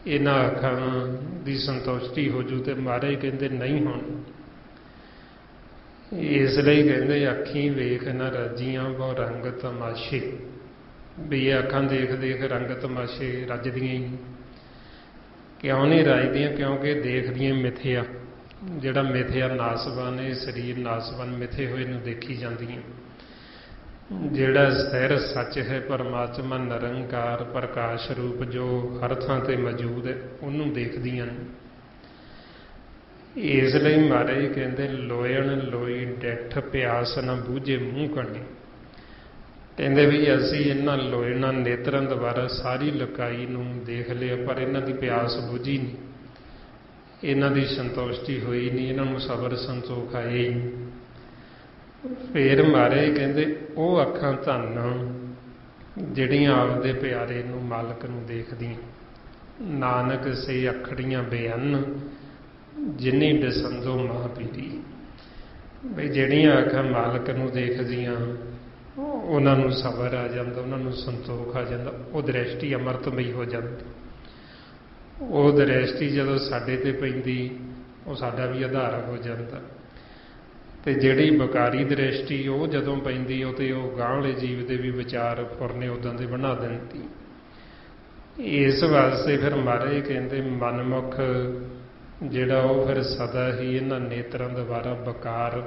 ਇਹਨਾਂ ਅੱਖਾਂ ਦੀ ਸੰਤੁਸ਼ਟੀ ਹੋ ਜੂ, ਤੇ ਮਹਾਰਾਜ ਕਹਿੰਦੇ ਨਹੀਂ ਹੋਣੀ। ਇਸ ਲਈ ਕਹਿੰਦੇ ਅੱਖੀਂ ਵੇਖ ਨਾ ਰੱਜੀਆਂ ਬਹੁ ਰੰਗ ਤਮਾਸ਼ੇ, ਵੀ ਇਹ ਅੱਖਾਂ ਦੇਖ ਦੇਖ ਰੰਗ ਤਮਾਸ਼ੇ ਰੱਜਦੀਆਂ ਹੀ। ਕਿਉਂ ਨਹੀਂ ਰੱਜਦੀਆਂ? ਕਿਉਂਕਿ ਦੇਖਦੀਆਂ ਮਿਥਿਆ, ਜਿਹੜਾ ਮਿਥਿਆ ਨਾਸਵਾਨ, ਇਹ ਸਰੀਰ ਨਾਸਵਾਨ ਮਿਥੇ ਹੋਏ ਨੂੰ ਦੇਖੀ ਜਾਂਦੀਆਂ। ਜਿਹੜਾ ਸਥਿਰ ਸੱਚ ਹੈ ਪਰਮਾਤਮਾ ਨਿਰੰਕਾਰ ਪ੍ਰਕਾਸ਼ ਰੂਪ ਜੋ ਹਰ ਥਾਂ ਤੇ ਮੌਜੂਦ ਹੈ ਉਹਨੂੰ ਦੇਖਦੀਆਂ ਨੇ। ਇਸ ਲਈ ਮਹਾਰਾਜ ਕਹਿੰਦੇ ਲੋਇਣ ਲੋਈ ਡਿੱਠ ਪਿਆਸ ਨਾ ਬੂਝੇ ਮੂੰਹ ਕਣੀ, ਕਹਿੰਦੇ ਵੀ ਅਸੀਂ ਇਹਨਾਂ ਲੋਇਣਾ ਨੇਤਰਾਂ ਦੁਆਰਾ ਸਾਰੀ ਲੁਕਾਈ ਨੂੰ ਦੇਖ ਲਿਆ, ਪਰ ਇਹਨਾਂ ਦੀ ਪਿਆਸ ਬੁਝੀ ਨਹੀਂ, ਇਹਨਾਂ ਦੀ ਸੰਤੁਸ਼ਟੀ ਹੋਈ ਨਹੀਂ, ਇਹਨਾਂ ਨੂੰ ਸਬਰ ਸੰਤੋਖ ਆਇਆ ਹੀ ਨਹੀਂ। ਫਿਰ ਮਹਾਰਾਜ ਕਹਿੰਦੇ ਉਹ ਅੱਖਾਂ ਧੰਨ ਜਿਹੜੀਆਂ ਆਪਦੇ ਪਿਆਰੇ ਨੂੰ, ਮਾਲਕ ਨੂੰ ਦੇਖਦੀਆਂ। ਨਾਨਕ ਸੇ ਅੱਖੜੀਆਂ ਬੇਅੰਨ ਜਿਨੀ ਬਿਸੰਦੋ ਮਾਂ ਪੀਰੀ। ਬਈ ਜਿਹੜੀਆਂ ਅੱਖਾਂ ਮਾਲਕ ਨੂੰ ਦੇਖਦੀਆਂ ਉਹਨਾਂ ਨੂੰ ਸਬਰ ਆ ਜਾਂਦਾ, ਉਹਨਾਂ ਨੂੰ ਸੰਤੋਖ ਆ ਜਾਂਦਾ, ਉਹ ਦ੍ਰਿਸ਼ਟੀ ਅੰਮ੍ਰਿਤਮਈ ਹੋ ਜਾਂਦੀ। ਉਹ ਦ੍ਰਿਸ਼ਟੀ ਜਦੋਂ ਸਾਡੇ ਤੇ ਪੈਂਦੀ ਉਹ ਸਾਡਾ ਵੀ ਆਧਾਰ ਹੋ ਜਾਂਦਾ। ਤੇ ਜਿਹੜੀ ਬਕਾਰੀ ਦ੍ਰਿਸ਼ਟੀ ਉਹ ਜਦੋਂ ਪੈਂਦੀ ਉਹ ਤੇ ਉਹ ਗਾਂਹਲੇ ਜੀਵ ਦੇ ਵੀ ਵਿਚਾਰ ਫੁਰਨੇ ਉਦਾਂ ਦੇ ਬਣਾ ਦਿੰਦੀ। ਇਸ ਵਾਸਤੇ ਫਿਰ ਮਹਾਰਾਜ ਕਹਿੰਦੇ ਮਨਮੁਖ ਜਿਹੜਾ ਉਹ ਫਿਰ ਸਦਾ ਹੀ ਇਹਨਾਂ ਨੇਤਰਾਂ ਦੁਆਰਾ ਬਕਾਰ,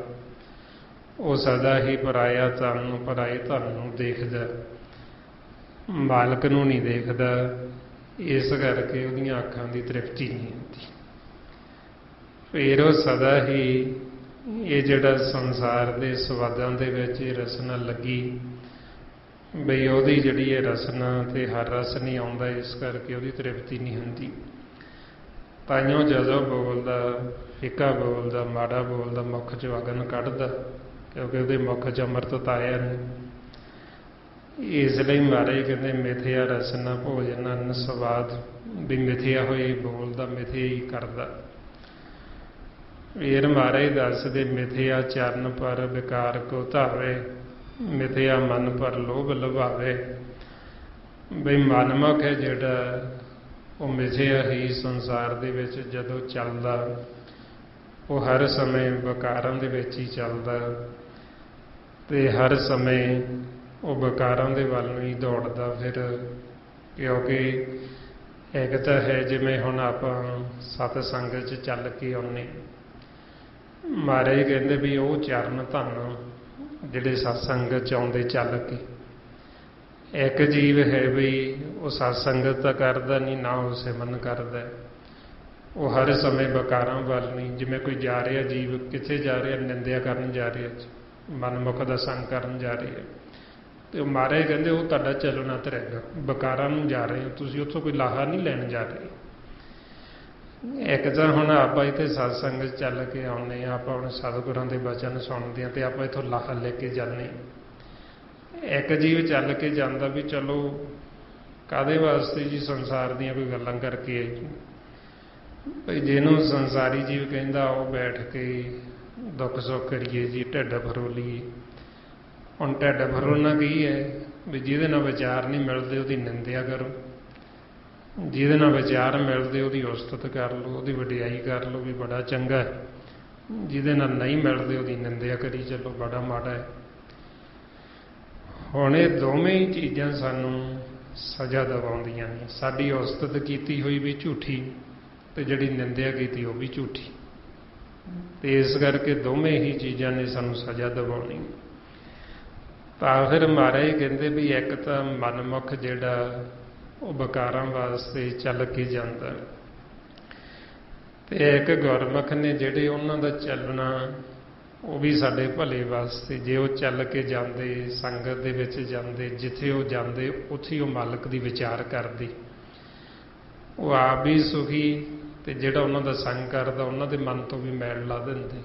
ਉਹ ਸਦਾ ਹੀ ਪਰਾਇਆ ਧਨ, ਪਰਾਏ ਧਨ ਨੂੰ ਦੇਖਦਾ, ਮਾਲਕ ਨੂੰ ਨਹੀਂ ਦੇਖਦਾ। ਇਸ ਕਰਕੇ ਉਹਦੀਆਂ ਅੱਖਾਂ ਦੀ ਤ੍ਰਿਪਤੀ ਨਹੀਂ ਹੁੰਦੀ। ਫਿਰ ਉਹ ਸਦਾ ਹੀ ਇਹ ਜਿਹੜਾ ਸੰਸਾਰ ਦੇ ਸਵਾਦਾਂ ਦੇ ਵਿੱਚ ਇਹ ਰਸਨਾ ਲੱਗੀ, ਬਈ ਉਹਦੀ ਜਿਹੜੀ ਇਹ ਰਸਨਾ ਤੇ ਹਰ ਰਸ ਨਹੀਂ ਆਉਂਦਾ, ਇਸ ਕਰਕੇ ਉਹਦੀ ਤ੍ਰਿਪਤੀ ਨਹੀਂ ਹੁੰਦੀ। ਤਾਈਓ ਜਦੋਂ ਬੋਲਦਾ ਫਿੱਕਾ ਬੋਲਦਾ, ਮਾੜਾ ਬੋਲਦਾ, ਮੁੱਖ 'ਚ ਅਗਨ ਕੱਢਦਾ, ਕਿਉਂਕਿ ਉਹਦੇ ਮੁੱਖ 'ਚ ਅੰਮ੍ਰਿਤ ਆਇਆ ਨਹੀਂ। ਇਸ ਲਈ ਮਹਾਰਾਜ ਕਹਿੰਦੇ ਮਿਥਿਆ ਰਸਨਾ ਭੋਜਨ ਅੰਨ ਸਵਾਦ, ਵੀ ਮਿਥਿਆ ਹੋਏ ਬੋਲਦਾ, ਮਿਥਿਆ ਹੀ ਕਰਦਾ। ਫਿਰ ਮਹਾਰਾਜ ਦੱਸਦੇ ਮਿਥਿਆ ਚਰਨ ਪਰ ਵਿਕਾਰ ਕੋ ਧਾਵੇ, ਮਿਥਿਆ ਮਨ ਪਰ ਲੋਭ ਲੁਭਾਵੇ। ਬਈ ਮਨਮੁਖ ਹੈ ਜਿਹੜਾ ਉਹ ਮਿਥਿਆ ਹੀ ਸੰਸਾਰ ਦੇ ਵਿੱਚ ਜਦੋਂ ਚੱਲਦਾ, ਉਹ ਹਰ ਸਮੇਂ ਵਿਕਾਰਾਂ ਦੇ ਵਿੱਚ ਹੀ ਚੱਲਦਾ ਤੇ ਹਰ ਸਮੇਂ ਉਹ ਵਿਕਾਰਾਂ ਦੇ ਵੱਲ ਨੂੰ ਹੀ ਦੌੜਦਾ। ਫਿਰ ਕਿਉਂਕਿ ਇੱਕ ਤਾਂ ਹੈ ਜਿਵੇਂ ਹੁਣ ਆਪਾਂ ਸਤ ਸੰਗਤ 'ਚ ਚੱਲ ਕੇ ਆਉਂਦੇ, ਮਹਾਰਾਜ ਕਹਿੰਦੇ ਵੀ ਉਹ ਚਰਨ ਧੰਨ ਜਿਹੜੇ ਸਤਸੰਗਤ 'ਚ ਆਉਂਦੇ ਚੱਲ ਕੇ। ਇੱਕ ਜੀਵ ਹੈ ਵੀ ਉਹ ਸਤਸੰਗਤ ਤਾਂ ਕਰਦਾ ਨਹੀਂ, ਨਾ ਉਹ ਸਿਮਰਨ ਕਰਦਾ, ਉਹ ਹਰ ਸਮੇਂ ਵਿਕਾਰਾਂ ਵੱਲ ਨਹੀਂ। ਜਿਵੇਂ ਕੋਈ ਜਾ ਰਿਹਾ ਜੀਵ, ਕਿੱਥੇ ਜਾ ਰਿਹਾ? ਨਿੰਦਿਆ ਕਰਨ ਜਾ ਰਿਹਾ, ਮਨਮੁਖ ਦਾ ਸੰਗ ਕਰਨ ਜਾ ਰਿਹਾ, ਤੇ ਉਹ ਮਹਾਰਾਜ ਕਹਿੰਦੇ ਉਹ ਤੁਹਾਡਾ ਚੱਲਣਾ ਤਾਂ ਰਹੇਗਾ, ਵਿਕਾਰਾਂ ਨੂੰ ਜਾ ਰਹੇ ਹੋ ਤੁਸੀਂ, ਉੱਥੋਂ ਕੋਈ ਲਾਹਾ ਨਹੀਂ ਲੈਣ ਜਾ ਰਹੇ। ਇੱਕ ਤਾਂ ਹੁਣ ਆਪਾਂ ਇੱਥੇ ਸਤਸੰਗ ਚੱਲ ਕੇ ਆਉਂਦੇ ਹਾਂ, ਆਪਾਂ ਹੁਣ ਸਤਿਗੁਰਾਂ ਦੇ ਬਚਨ ਸੁਣਦੇ ਹਾਂ ਤੇ ਆਪਾਂ ਇੱਥੋਂ ਲਾਹਾ ਲੈ ਕੇ ਜਾਂਦੇ। ਇੱਕ ਜੀਵ ਚੱਲ ਕੇ ਜਾਂਦਾ ਵੀ ਚਲੋ ਕਾਹਦੇ ਵਾਸਤੇ ਜੀ, ਸੰਸਾਰ ਦੀਆਂ ਕੋਈ ਗੱਲਾਂ ਕਰਕੇ ਭਈ ਜਿਹਨੂੰ ਸੰਸਾਰੀ ਜੀਵ ਕਹਿੰਦਾ ਉਹ ਬੈਠ ਕੇ ਦੁੱਖ ਸੁੱਖ ਕਰੀਏ ਜੀ, ਢਿੱਡ ਫਰੋਲੀਏ। ਹੁਣ ਢਿੱਡ ਫਰੋਲਣਾ ਕੀ ਹੈ? ਵੀ ਜਿਹਦੇ ਨਾਲ ਵਿਚਾਰ ਨਹੀਂ ਮਿਲਦੇ ਉਹਦੀ ਨਿੰਦਿਆ ਕਰੋ, ਜਿਹਦੇ ਨਾਲ ਵਿਚਾਰ ਮਿਲਦੇ ਉਹਦੀ ਉਸਤਤ ਕਰ ਲਓ, ਉਹਦੀ ਵਡਿਆਈ ਕਰ ਲਓ ਵੀ ਬੜਾ ਚੰਗਾ ਹੈ। ਜਿਹਦੇ ਨਾਲ ਨਹੀਂ ਮਿਲਦੇ ਉਹਦੀ ਨਿੰਦਿਆ ਕਰੀ ਚੱਲੋ, ਬੜਾ ਮਾੜਾ ਹੈ। ਹੁਣ ਇਹ ਦੋਵੇਂ ਹੀ ਚੀਜ਼ਾਂ ਸਾਨੂੰ ਸਜ਼ਾ ਦਿਵਾਉਂਦੀਆਂ ਨੇ। ਸਾਡੀ ਉਸਤਤ ਕੀਤੀ ਹੋਈ ਵੀ ਝੂਠੀ ਤੇ ਜਿਹੜੀ ਨਿੰਦਿਆ ਕੀਤੀ ਉਹ ਵੀ ਝੂਠੀ, ਤੇ ਇਸ ਕਰਕੇ ਦੋਵੇਂ ਹੀ ਚੀਜ਼ਾਂ ਨੇ ਸਾਨੂੰ ਸਜ਼ਾ ਦਿਵਾਉਣੀ। ਤਾਂ ਫਿਰ ਮਹਾਰਾਜ ਕਹਿੰਦੇ ਵੀ ਇੱਕ ਤਾਂ ਮਨਮੁਖ ਜਿਹੜਾ ਉਹ ਵਿਕਾਰਾਂ ਵਾਸਤੇ ਚੱਲ ਕੇ ਜਾਂਦਾ, ਤੇ ਇੱਕ ਗੁਰਮੁਖ ਨੇ ਜਿਹੜੇ ਉਹਨਾਂ ਦਾ ਚੱਲਣਾ ਉਹ ਵੀ ਸਾਡੇ ਭਲੇ ਵਾਸਤੇ। ਜੇ ਉਹ ਚੱਲ ਕੇ ਜਾਂਦੇ, ਸੰਗਤ ਦੇ ਵਿੱਚ ਜਾਂਦੇ, ਜਿੱਥੇ ਉਹ ਜਾਂਦੇ ਉੱਥੇ ਉਹ ਮਾਲਕ ਦੀ ਵਿਚਾਰ ਕਰਦੇ, ਉਹ ਆਪ ਵੀ ਸੁਖੀ ਤੇ ਜਿਹੜਾ ਉਹਨਾਂ ਦਾ ਸੰਗ ਕਰਦਾ ਉਹਨਾਂ ਦੇ ਮਨ ਤੋਂ ਵੀ ਮੈਲ ਲਾ ਦਿੰਦੇ,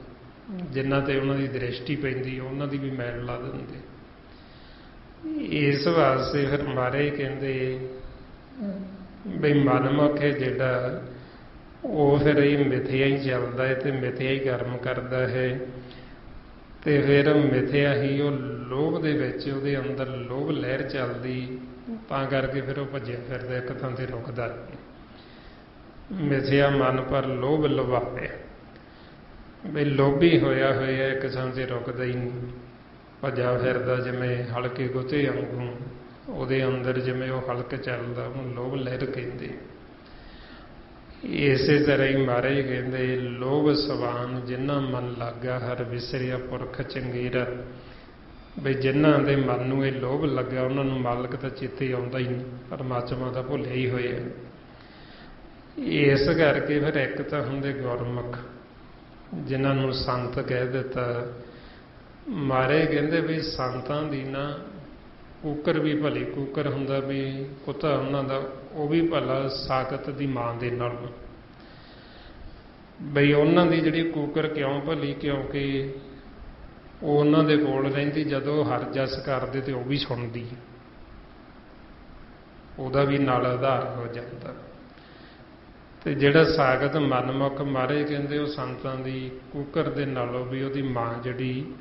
ਜਿਨ੍ਹਾਂ ਤੇ ਉਹਨਾਂ ਦੀ ਦ੍ਰਿਸ਼ਟੀ ਪੈਂਦੀ ਉਹਨਾਂ ਦੀ ਵੀ ਮੈਲ ਲਾ ਦਿੰਦੇ। ਇਸ ਵਾਸਤੇ ਫਿਰ ਮਹਾਰਾਜ ਕਹਿੰਦੇ ਬਈ ਮਨਮੁਖ ਹੈ ਜਿਹੜਾ ਉਹ ਫਿਰ ਇਹ ਮਿਥਿਆ ਹੀ ਚੱਲਦਾ ਹੈ ਤੇ ਮਿਥਿਆ ਹੀ ਕਰਮ ਕਰਦਾ ਹੈ, ਤੇ ਫਿਰ ਮਿਥਿਆ ਹੀ ਉਹ ਲੋਭ ਦੇ ਵਿੱਚ ਉਹਦੇ ਅੰਦਰ ਲੋਭ ਲਹਿਰ ਚੱਲਦੀ, ਤਾਂ ਕਰਕੇ ਫਿਰ ਉਹ ਭੱਜਿਆ ਫਿਰਦਾ, ਇੱਕ ਥਾਂ ਤੇ ਰੁਕਦਾ ਨਹੀਂ। ਮਿਥਿਆ ਮਨ ਪਰ ਲੋਭ ਲੁਭਾਵੇ, ਬਈ ਲੋਭੀ ਹੋਇਆ ਹੋਇਆ ਇੱਕ ਥਾਂ ਤੇ ਰੁਕਦਾ ਹੀ ਨਹੀਂ, ਭੱਜਾ ਫਿਰਦਾ ਜਿਵੇਂ ਹਲਕੇ ਗੁੱਤੇ ਵਾਂਗੂ, ਉਹਦੇ ਅੰਦਰ ਜਿਵੇਂ ਉਹ ਹਲਕ ਚੱਲਦਾ ਉਹਨੂੰ ਲੋਭ ਲਹਿਰ ਕਹਿੰਦੇ। ਇਸੇ ਤਰ੍ਹਾਂ ਹੀ ਮਹਾਰਾਜ ਕਹਿੰਦੇ ਲੋਭ ਸਵਾਨ ਜਿਨ੍ਹਾਂ ਮਨ ਲੱਗਾ ਹਰ ਵਿਸਰਿਆ ਪੁਰਖ ਚੰਗੇਰਾ, ਬਈ ਜਿਨ੍ਹਾਂ ਦੇ ਮਨ ਨੂੰ ਇਹ ਲੋਭ ਲੱਗਾ ਉਹਨਾਂ ਨੂੰ ਮਾਲਕ ਤਾਂ ਚੇਤੇ ਆਉਂਦਾ ਹੀ ਨਹੀਂ, ਪਰਮਾਤਮਾ ਦਾ ਭੁੱਲਿਆ ਹੀ ਹੋਇਆ। ਇਸ ਕਰਕੇ ਫਿਰ ਇੱਕ ਤਾਂ ਹੁੰਦੇ ਗੁਰਮੁਖ ਜਿਨ੍ਹਾਂ ਨੂੰ ਸੰਤ ਕਹਿ ਦਿੱਤਾ। ਮਹਾਰਾਜ ਕਹਿੰਦੇ ਵੀ ਸੰਤਾਂ ਦੀ ਨਾ ਕੂਕਰ ਵੀ ਭਲੀ ਕੂਕਰ ਹੁੰਦਾ ਵੀ ਪੁੱਤ ਉਹਨਾਂ ਦਾ, ਉਹ ਵੀ ਭਲਾ ਸਾਕਤ ਦੀ ਮਾਂ ਦੇ ਨਾਲ। ਬਈ ਉਹਨਾਂ ਦੀ ਜਿਹੜੀ ਕੂਕਰ ਕਿਉਂ ਭਲੀ, ਕਿਉਂਕਿ ਉਹ ਉਹਨਾਂ ਦੇ ਕੋਲ ਰਹਿੰਦੀ, ਜਦੋਂ ਹਰ ਜਸ ਕਰਦੇ ਤੇ ਉਹ ਵੀ ਸੁਣਦੀ, ਉਹਦਾ ਵੀ ਨਾਲ ਆਧਾਰ ਹੋ ਜਾਂਦਾ। ਤੇ ਜਿਹੜਾ ਸਾਗਤ ਮਨਮੁਖ ਮਹਾਰਾਜ ਕਹਿੰਦੇ ਉਹ ਸੰਤਾਂ ਦੀ ਕੂਕਰ ਦੇ ਨਾਲੋਂ ਵੀ ਉਹਦੀ ਮਾਂ ਜਿਹੜੀ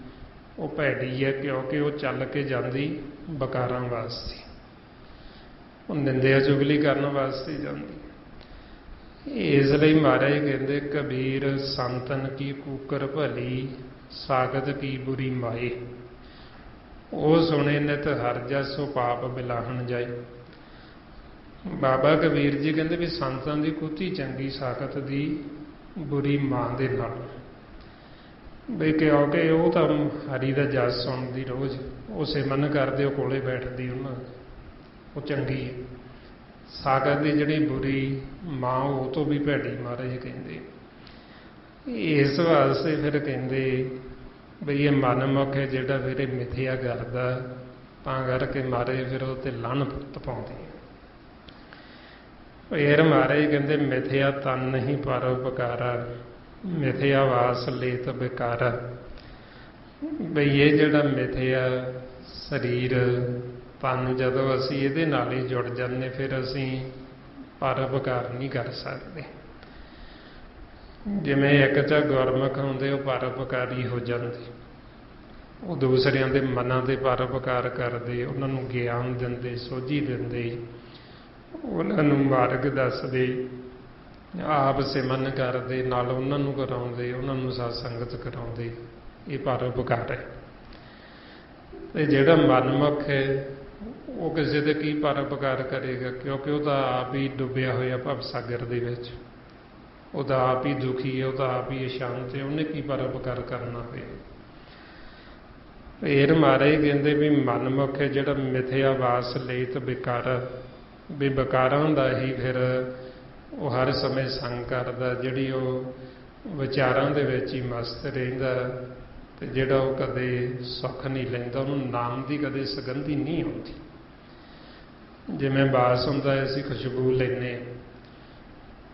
ਉਹ ਭੈੜੀ ਹੈ, ਕਿਉਂਕਿ ਉਹ ਚੱਲ ਕੇ ਜਾਂਦੀ ਬਕਾਰਾਂ ਵਾਸਤੇ, ਉਹ ਨਿੰਦਿਆ ਚੁਗਲੀ ਕਰਨ ਵਾਸਤੇ ਜਾਂਦੀ। ਇਸ ਲਈ ਮਹਾਰਾਜ ਕਹਿੰਦੇ ਕਬੀਰ ਸੰਤਨ ਕੀ ਕੂਕਰ ਭਲੀ, ਸਾਗਤ ਕੀ ਬੁਰੀ ਮਾਏ। ਉਹ ਸੁਣੇ ਨਿਤ ਹਰ ਜਸ ਸੋ ਪਾਪ ਬਿਲਾਹਣ ਜਾਏ। ਬਾਬਾ ਕਬੀਰ ਜੀ ਕਹਿੰਦੇ ਵੀ ਸੰਤਾਂ ਦੀ ਕੁੱਤੀ ਚੰਗੀ, ਸਾਕਤ ਦੀ ਬੁਰੀ ਮਾਂ ਦੇ ਨਾਲ। ਵੀ ਕਿਉਂਕਿ ਉਹ ਤਾਂ ਹਰੀ ਦਾ ਜਸ ਸੁਣਦੀ ਰੋਜ਼, ਉਹ ਸਿਮਰਨ ਕਰਦੇ, ਉਹ ਕੋਲੇ ਬੈਠਦੀ ਉਹਨਾਂ, ਉਹ ਚੰਗੀ ਹੈ। ਸਾਗਤ ਦੀ ਜਿਹੜੀ ਬੁਰੀ ਮਾਂ ਉਹ ਤੋਂ ਵੀ ਭੈੜੀ ਮਹਾਰਾਜ ਕਹਿੰਦੇ। ਇਸ ਵਾਸਤੇ ਫਿਰ ਕਹਿੰਦੇ ਬਈ ਇਹ ਮਨਮੁਖ ਹੈ ਜਿਹੜਾ ਫਿਰ ਇਹ ਮਿਥਿਆ ਕਰਦਾ, ਤਾਂ ਕਰਕੇ ਮਹਾਰਾਜ ਫਿਰ ਉਹ ਤੇ ਲਾਹਨਤ ਪਾਉਂਦੇ। ਫਿਰ ਮਹਾਰਾਜ ਕਹਿੰਦੇ ਮਿਥਿਆ ਤਨ ਨਹੀਂ ਪਰ ਉਪਕਾਰਾ, ਮਿਥਿਆ ਵਾਸ ਲੇਤ ਬਿਕਾਰਾ। ਬਈ ਇਹ ਜਿਹੜਾ ਮਿਥਿਆ ਸਰੀਰ ਤਨ, ਜਦੋਂ ਅਸੀਂ ਇਹਦੇ ਨਾਲ ਹੀ ਜੁੜ ਜਾਂਦੇ ਫਿਰ ਅਸੀਂ ਪਰਉਪਕਾਰ ਨਹੀਂ ਕਰ ਸਕਦੇ। ਜਿਵੇਂ ਇੱਕ ਚ ਗੁਰਮੁਖ ਹੁੰਦੇ ਉਹ ਪਰਉਪਕਾਰੀ ਹੋ ਜਾਂਦੇ, ਉਹ ਦੂਸਰਿਆਂ ਦੇ ਮਨਾਂ ਦੇ ਪਰਉਪਕਾਰ ਕਰਦੇ, ਉਹਨਾਂ ਨੂੰ ਗਿਆਨ ਦਿੰਦੇ, ਸੋਝੀ ਦਿੰਦੇ, ਉਹਨਾਂ ਨੂੰ ਮਾਰਗ ਦੱਸਦੇ, ਆਪ ਸਿਮਰਨ ਕਰਦੇ, ਨਾਲ ਉਹਨਾਂ ਨੂੰ ਕਰਾਉਂਦੇ, ਉਹਨਾਂ ਨੂੰ ਸਤ ਸੰਗਤ ਕਰਾਉਂਦੇ। ਇਹ ਪਰਉਪਕਾਰ ਹੈ। ਤੇ ਜਿਹੜਾ ਮਨਮੁਖ ਹੈ ਉਹ ਕਿਸੇ ਦੇ ਕੀ ਪਰਉਪਕਾਰ ਕਰੇਗਾ, ਕਿਉਂਕਿ ਉਹ ਤਾਂ ਆਪ ਹੀ ਡੁੱਬਿਆ ਹੋਇਆ ਭਵ ਸਾਗਰ ਦੇ ਵਿੱਚ, ਉਹ ਤਾਂ ਆਪ ਹੀ ਦੁਖੀ ਹੈ, ਉਹ ਤਾਂ ਆਪ ਹੀ ਅਸ਼ਾਂਤ ਹੈ, ਉਹਨੇ ਕੀ ਪਰਉਪਕਾਰ ਕਰਨਾ ਹੋਇਆ। ਫਿਰ ਮਹਾਰਾਜ ਕਹਿੰਦੇ ਵੀ ਮਨਮੁਖ ਹੈ ਜਿਹੜਾ ਮਿਥਿਆ ਵਾਸ ਲੇਤ ਬਿਕਾਰਾ, ਵੀ ਵਿਕਾਰਾਂ ਦਾ ਹੀ ਫਿਰ ਉਹ ਹਰ ਸਮੇਂ ਸੰਗ ਕਰਦਾ, ਜਿਹੜੀ ਉਹ ਵਿਚਾਰਾਂ ਦੇ ਵਿੱਚ ਹੀ ਮਸਤ ਰਹਿੰਦਾ, ਤੇ ਜਿਹੜਾ ਉਹ ਕਦੇ ਸੁੱਖ ਨਹੀਂ ਲੈਂਦਾ, ਉਹਨੂੰ ਨਾਮ ਦੀ ਕਦੇ ਸੁਗੰਧੀ ਨਹੀਂ ਆਉਂਦੀ। ਜਿਵੇਂ ਬਾਸ ਹੁੰਦਾ ਹੈ ਅਸੀਂ ਖੁਸ਼ਬੂ ਲੈਂਦੇ,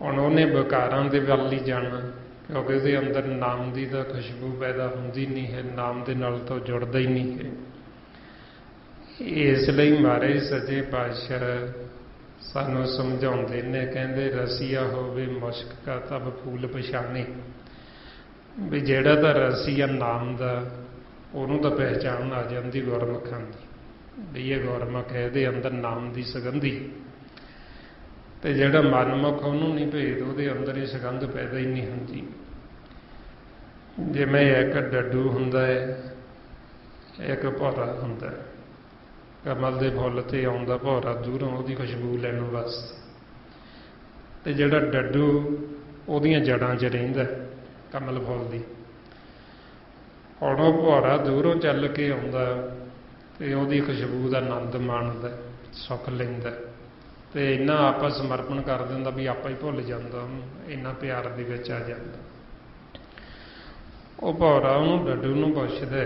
ਹੁਣ ਉਹਨੇ ਵਿਕਾਰਾਂ ਦੇ ਵੱਲ ਹੀ ਜਾਣਾ, ਕਿਉਂਕਿ ਉਹਦੇ ਅੰਦਰ ਨਾਮ ਦੀ ਤਾਂ ਖੁਸ਼ਬੂ ਪੈਦਾ ਹੁੰਦੀ ਨਹੀਂ ਹੈ, ਨਾਮ ਦੇ ਨਾਲ ਤਾਂ ਜੁੜਦਾ ਹੀ ਨਹੀਂ ਹੈ। ਇਸ ਲਈ ਮਹਾਰਾਜ ਸੱਚੇ ਪਾਤਸ਼ਾਹ ਸਾਨੂੰ ਸਮਝਾਉਂਦੇ ਨੇ, ਕਹਿੰਦੇ ਰਸੀਆ ਹੋਵੇ ਮੁਸ਼ਕ ਕਾ ਤਬ ਫੂਲ ਪਛਾਣੇ। ਵੀ ਜਿਹੜਾ ਤਾਂ ਰਸੀ ਆ ਨਾਮ ਦਾ, ਉਹਨੂੰ ਤਾਂ ਪਹਿਚਾਣ ਆ ਜਾਂਦੀ ਗੁਰਮੁਖਾਂ ਦੀ, ਵੀ ਇਹ ਗੁਰਮੁਖ ਹੈ, ਇਹਦੇ ਅੰਦਰ ਨਾਮ ਦੀ ਸੁਗੰਧੀ। ਤੇ ਜਿਹੜਾ ਮਨਮੁਖ ਉਹਨੂੰ ਨਹੀਂ ਭੇਦ, ਉਹਦੇ ਅੰਦਰ ਇਹ ਸੁਗੰਧ ਪੈਦਾ ਹੀ ਨਹੀਂ ਹੁੰਦੀ। ਜਿਵੇਂ ਇੱਕ ਡੱਡੂ ਹੁੰਦਾ ਹੈ, ਇੱਕ ਭੌਰਾ ਹੁੰਦਾ ਹੈ, ਕਮਲ ਦੇ ਫੁੱਲ ਤੇ ਆਉਂਦਾ ਭੌਰਾ ਦੂਰੋਂ ਉਹਦੀ ਖੁਸ਼ਬੂ ਲੈਣ ਵਾਸਤੇ, ਤੇ ਜਿਹੜਾ ਡੱਡੂ ਉਹਦੀਆਂ ਜੜ੍ਹਾਂ 'ਚ ਰਹਿੰਦਾ ਕਮਲ ਫੁੱਲ ਦੀ। ਹੁਣ ਉਹ ਭੌਰਾ ਦੂਰੋਂ ਚੱਲ ਕੇ ਆਉਂਦਾ ਤੇ ਉਹਦੀ ਖੁਸ਼ਬੂ ਦਾ ਆਨੰਦ ਮਾਣਦਾ, ਸੁੱਖ ਲੈਂਦਾ, ਤੇ ਇੰਨਾ ਆਪਾਂ ਸਮਰਪਣ ਕਰ ਦਿੰਦਾ ਵੀ ਆਪਾਂ ਹੀ ਭੁੱਲ ਜਾਂਦਾ ਉਹਨੂੰ, ਇੰਨਾ ਪਿਆਰ ਦੇ ਵਿੱਚ ਆ ਜਾਂਦਾ। ਉਹ ਭੌਰਾ ਉਹਨੂੰ ਡੱਡੂ ਨੂੰ ਪੁੱਛਦਾ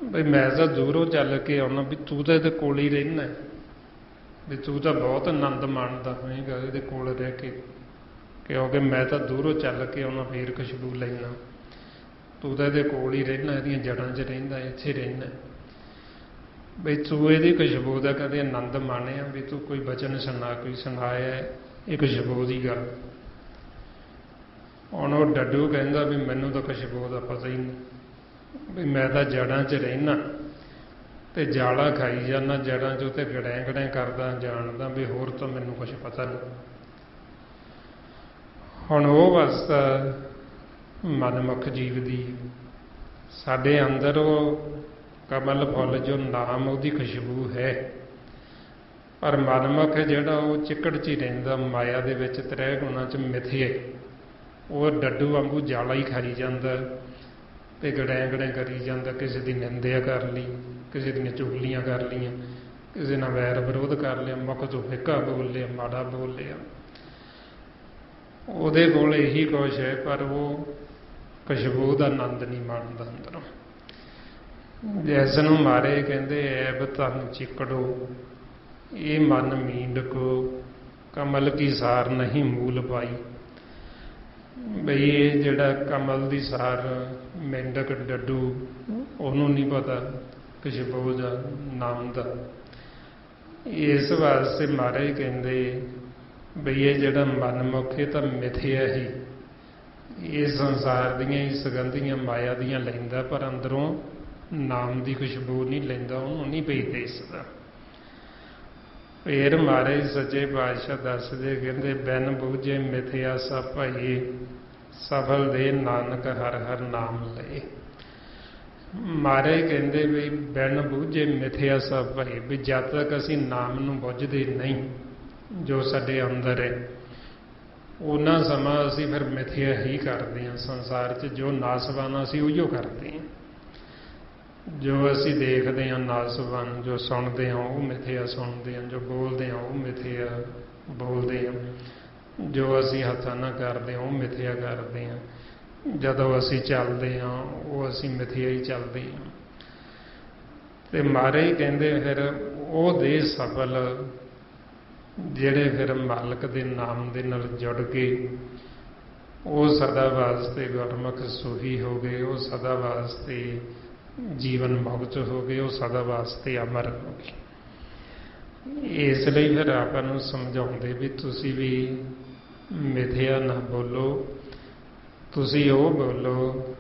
ਵੀ ਮੈਂ ਤਾਂ ਦੂਰੋਂ ਚੱਲ ਕੇ ਆਉਣਾ, ਵੀ ਤੂੰ ਤਾਂ ਇਹਦੇ ਕੋਲ ਹੀ ਰਹਿੰਦਾ, ਵੀ ਤੂੰ ਤਾਂ ਬਹੁਤ ਆਨੰਦ ਮਾਣਦਾ ਹੋਏਗਾ ਇਹਦੇ ਕੋਲ ਰਹਿ ਕੇ, ਕਿਉਂਕਿ ਮੈਂ ਤਾਂ ਦੂਰੋਂ ਚੱਲ ਕੇ ਆਉਣਾ ਫੇਰ ਖੁਸ਼ਬੂ ਲੈਣਾ, ਤੂੰ ਤਾਂ ਇਹਦੇ ਕੋਲ ਹੀ ਰਹਿਣਾ, ਇਹਦੀਆਂ ਜੜ੍ਹਾਂ 'ਚ ਰਹਿੰਦਾ, ਇੱਥੇ ਰਹਿੰਦਾ। ਬਈ ਤੂੰ ਇਹਦੀ ਖੁਸ਼ਬੂ ਦਾ ਕਦੇ ਆਨੰਦ ਮਾਣਿਆ, ਵੀ ਤੂੰ ਕੋਈ ਬਚਨ ਸੁਣਾ, ਕੋਈ ਸੁਣਾਇਆ ਇਹ ਖੁਸ਼ਬੂ ਦੀ ਗੱਲ। ਹੁਣ ਉਹ ਡੱਡੂ ਕਹਿੰਦਾ ਵੀ ਮੈਨੂੰ ਤਾਂ ਖੁਸ਼ਬੂ ਦਾ ਪਤਾ ਹੀ ਨਹੀਂ, ਵੀ ਮੈਂ ਤਾਂ ਜੜ੍ਹਾਂ 'ਚ ਰਹਿਣਾ ਤੇ ਜਾਲਾ ਖਾਈ ਜਾਂਦਾ ਜੜ੍ਹਾਂ 'ਚੋਂ, ਤੇ ਗੜੈਂ ਗੜੈਂ ਕਰਦਾ ਜਾਣਦਾ, ਵੀ ਹੋਰ ਤਾਂ ਮੈਨੂੰ ਕੁਛ ਪਤਾ ਨਹੀਂ। ਹੁਣ ਉਹ ਅਵਸਥਾ ਮਨਮੁਖ ਜੀਵ ਦੀ, ਸਾਡੇ ਅੰਦਰ ਉਹ ਕਮਲ ਫੁੱਲ ਜੋ ਨਾਮ, ਉਹਦੀ ਖੁਸ਼ਬੂ ਹੈ, ਪਰ ਮਨਮੁਖ ਜਿਹੜਾ ਉਹ ਚਿੱਕੜ 'ਚ ਹੀ ਰਹਿੰਦਾ, ਮਾਇਆ ਦੇ ਵਿੱਚ, ਤ੍ਰੈ ਗੁਣਾਂ 'ਚ ਮਿਥਿਆ, ਉਹ ਡੱਡੂ ਵਾਂਗੂ ਜਾਲਾ ਹੀ ਖਾਈ ਜਾਂਦਾ ਤੇ ਗੜੈਂ ਗੜੈਂ ਕਰੀ ਜਾਂਦਾ, ਕਿਸੇ ਦੀ ਨਿੰਦਿਆ ਕਰ ਲਈ, ਕਿਸੇ ਦੀਆਂ ਚੁਗਲੀਆਂ ਕਰ ਲਈਆਂ, ਕਿਸੇ ਨਾਲ ਵੈਰ ਵਿਰੋਧ ਕਰ ਲਿਆ, ਮੁੱਖ ਤੋਂ ਫਿੱਕਾ ਬੋਲ ਲਿਆ, ਮਾੜਾ ਬੋਲ ਲਿਆ। ਉਹਦੇ ਕੋਲ ਇਹੀ ਕੁਛ ਹੈ, ਪਰ ਉਹ ਖੁਸ਼ਬੂ ਦਾ ਆਨੰਦ ਨਹੀਂ ਮਾਣਦਾ ਅੰਦਰੋਂ। ਜਿਸ ਨੂੰ ਮਾਰੇ ਕਹਿੰਦੇ ਐਬ ਧਨ ਚਿੱਕੜੋ, ਇਹ ਮਨ ਮੀਂਡ ਕੋ ਕਮਲ ਕੀ ਸਾਰ ਨਹੀਂ ਮੂਲ ਪਾਈ। ਬਈ ਇਹ ਜਿਹੜਾ ਕਮਲ ਦੀ ਸਾਰ ਮੇਂਢਕ ਡੱਡੂ, ਉਹਨੂੰ ਨਹੀਂ ਪਤਾ ਖੁਸ਼ਬੂ ਦਾ ਨਾਮ ਦਾ। ਇਸ ਵਾਸਤੇ ਮਹਾਰਾਜ ਕਹਿੰਦੇ ਬਈ ਇਹ ਜਿਹੜਾ ਮਨਮੁਖ ਇਹ ਤਾਂ ਮਿਥਿਆ ਹੀ, ਇਹ ਸੰਸਾਰ ਦੀਆਂ ਹੀ ਸੁਗੰਧੀਆਂ ਮਾਇਆ ਦੀਆਂ ਲੈਂਦਾ, ਪਰ ਅੰਦਰੋਂ ਨਾਮ ਦੀ ਖੁਸ਼ਬੂ ਨਹੀਂ ਲੈਂਦਾ, ਉਹਨੂੰ ਨਹੀਂ ਪਈ ਦਿਸਦਾ। ਫੇਰ ਮਹਾਰਾਜ ਸੱਚੇ ਪਾਤਸ਼ਾਹ ਦੱਸਦੇ ਕਹਿੰਦੇ ਬਿਨ ਬੂਝੇ ਮਿਥਿਆ ਸਭ ਭਾਈਏ, ਸਫਲ ਦੇ ਨਾਨਕ ਹਰ ਹਰ ਨਾਮ ਲਏ। ਮਹਾਰਾਜ ਕਹਿੰਦੇ ਵੀ ਬਿਨ ਬੂਝੇ ਮਿਥਿਆ ਸਭ ਭਾਈ, ਵੀ ਜਦ ਤੱਕ ਅਸੀਂ ਨਾਮ ਨੂੰ ਬੁੱਝਦੇ ਨਹੀਂ ਜੋ ਸਾਡੇ ਅੰਦਰ ਹੈ, ਉਹਨਾਂ ਸਮਾਂ ਅਸੀਂ ਫਿਰ ਮਿਥਿਆ ਹੀ ਕਰਦੇ ਹਾਂ। ਸੰਸਾਰ 'ਚ ਜੋ ਨਾਸਵਾਨ ਅਸੀਂ ਉਹੀਓ ਕਰਦੇ ਹਾਂ, ਜੋ ਅਸੀਂ ਦੇਖਦੇ ਹਾਂ ਨਾਸਵਾਨ, ਜੋ ਸੁਣਦੇ ਹਾਂ ਉਹ ਮਿਥਿਆ ਸੁਣਦੇ ਹਾਂ, ਜੋ ਬੋਲਦੇ ਹਾਂ ਉਹ ਮਿਥਿਆ ਬੋਲਦੇ ਹਾਂ, ਜੋ ਅਸੀਂ ਹੱਥਾਂ ਨਾਲ ਕਰਦੇ ਹਾਂ ਉਹ ਮਿਥਿਆ ਕਰਦੇ ਹਾਂ, ਜਦੋਂ ਅਸੀਂ ਚੱਲਦੇ ਹਾਂ ਉਹ ਅਸੀਂ ਮਿਥਿਆ ਹੀ ਚੱਲਦੇ ਹਾਂ। ਤੇ ਮਹਾਰਾਜ ਕਹਿੰਦੇ ਫਿਰ ਉਹ ਦੇ ਸਫਲ ਜਿਹੜੇ ਫਿਰ ਮਾਲਕ ਦੇ ਨਾਮ ਦੇ ਨਾਲ ਜੁੜ ਕੇ ਉਹ ਸਦਾ ਵਾਸਤੇ ਗੁਰਮੁਖ ਸੁਖੀ ਹੋ ਗਏ, ਉਹ ਸਦਾ ਵਾਸਤੇ ਜੀਵਨ ਮੁਕਤ ਹੋ ਗਏ, ਉਹ ਸਦਾ ਵਾਸਤੇ ਅਮਰ ਹੋ ਗਏ। ਇਸ ਲਈ ਫਿਰ ਆਪਾਂ ਨੂੰ ਸਮਝਾਉਂਦੇ ਵੀ ਤੁਸੀਂ ਵੀ ਮਿਥਿਆ ਨਾ ਬੋਲੋ, ਤੁਸੀਂ ਉਹ ਬੋਲੋ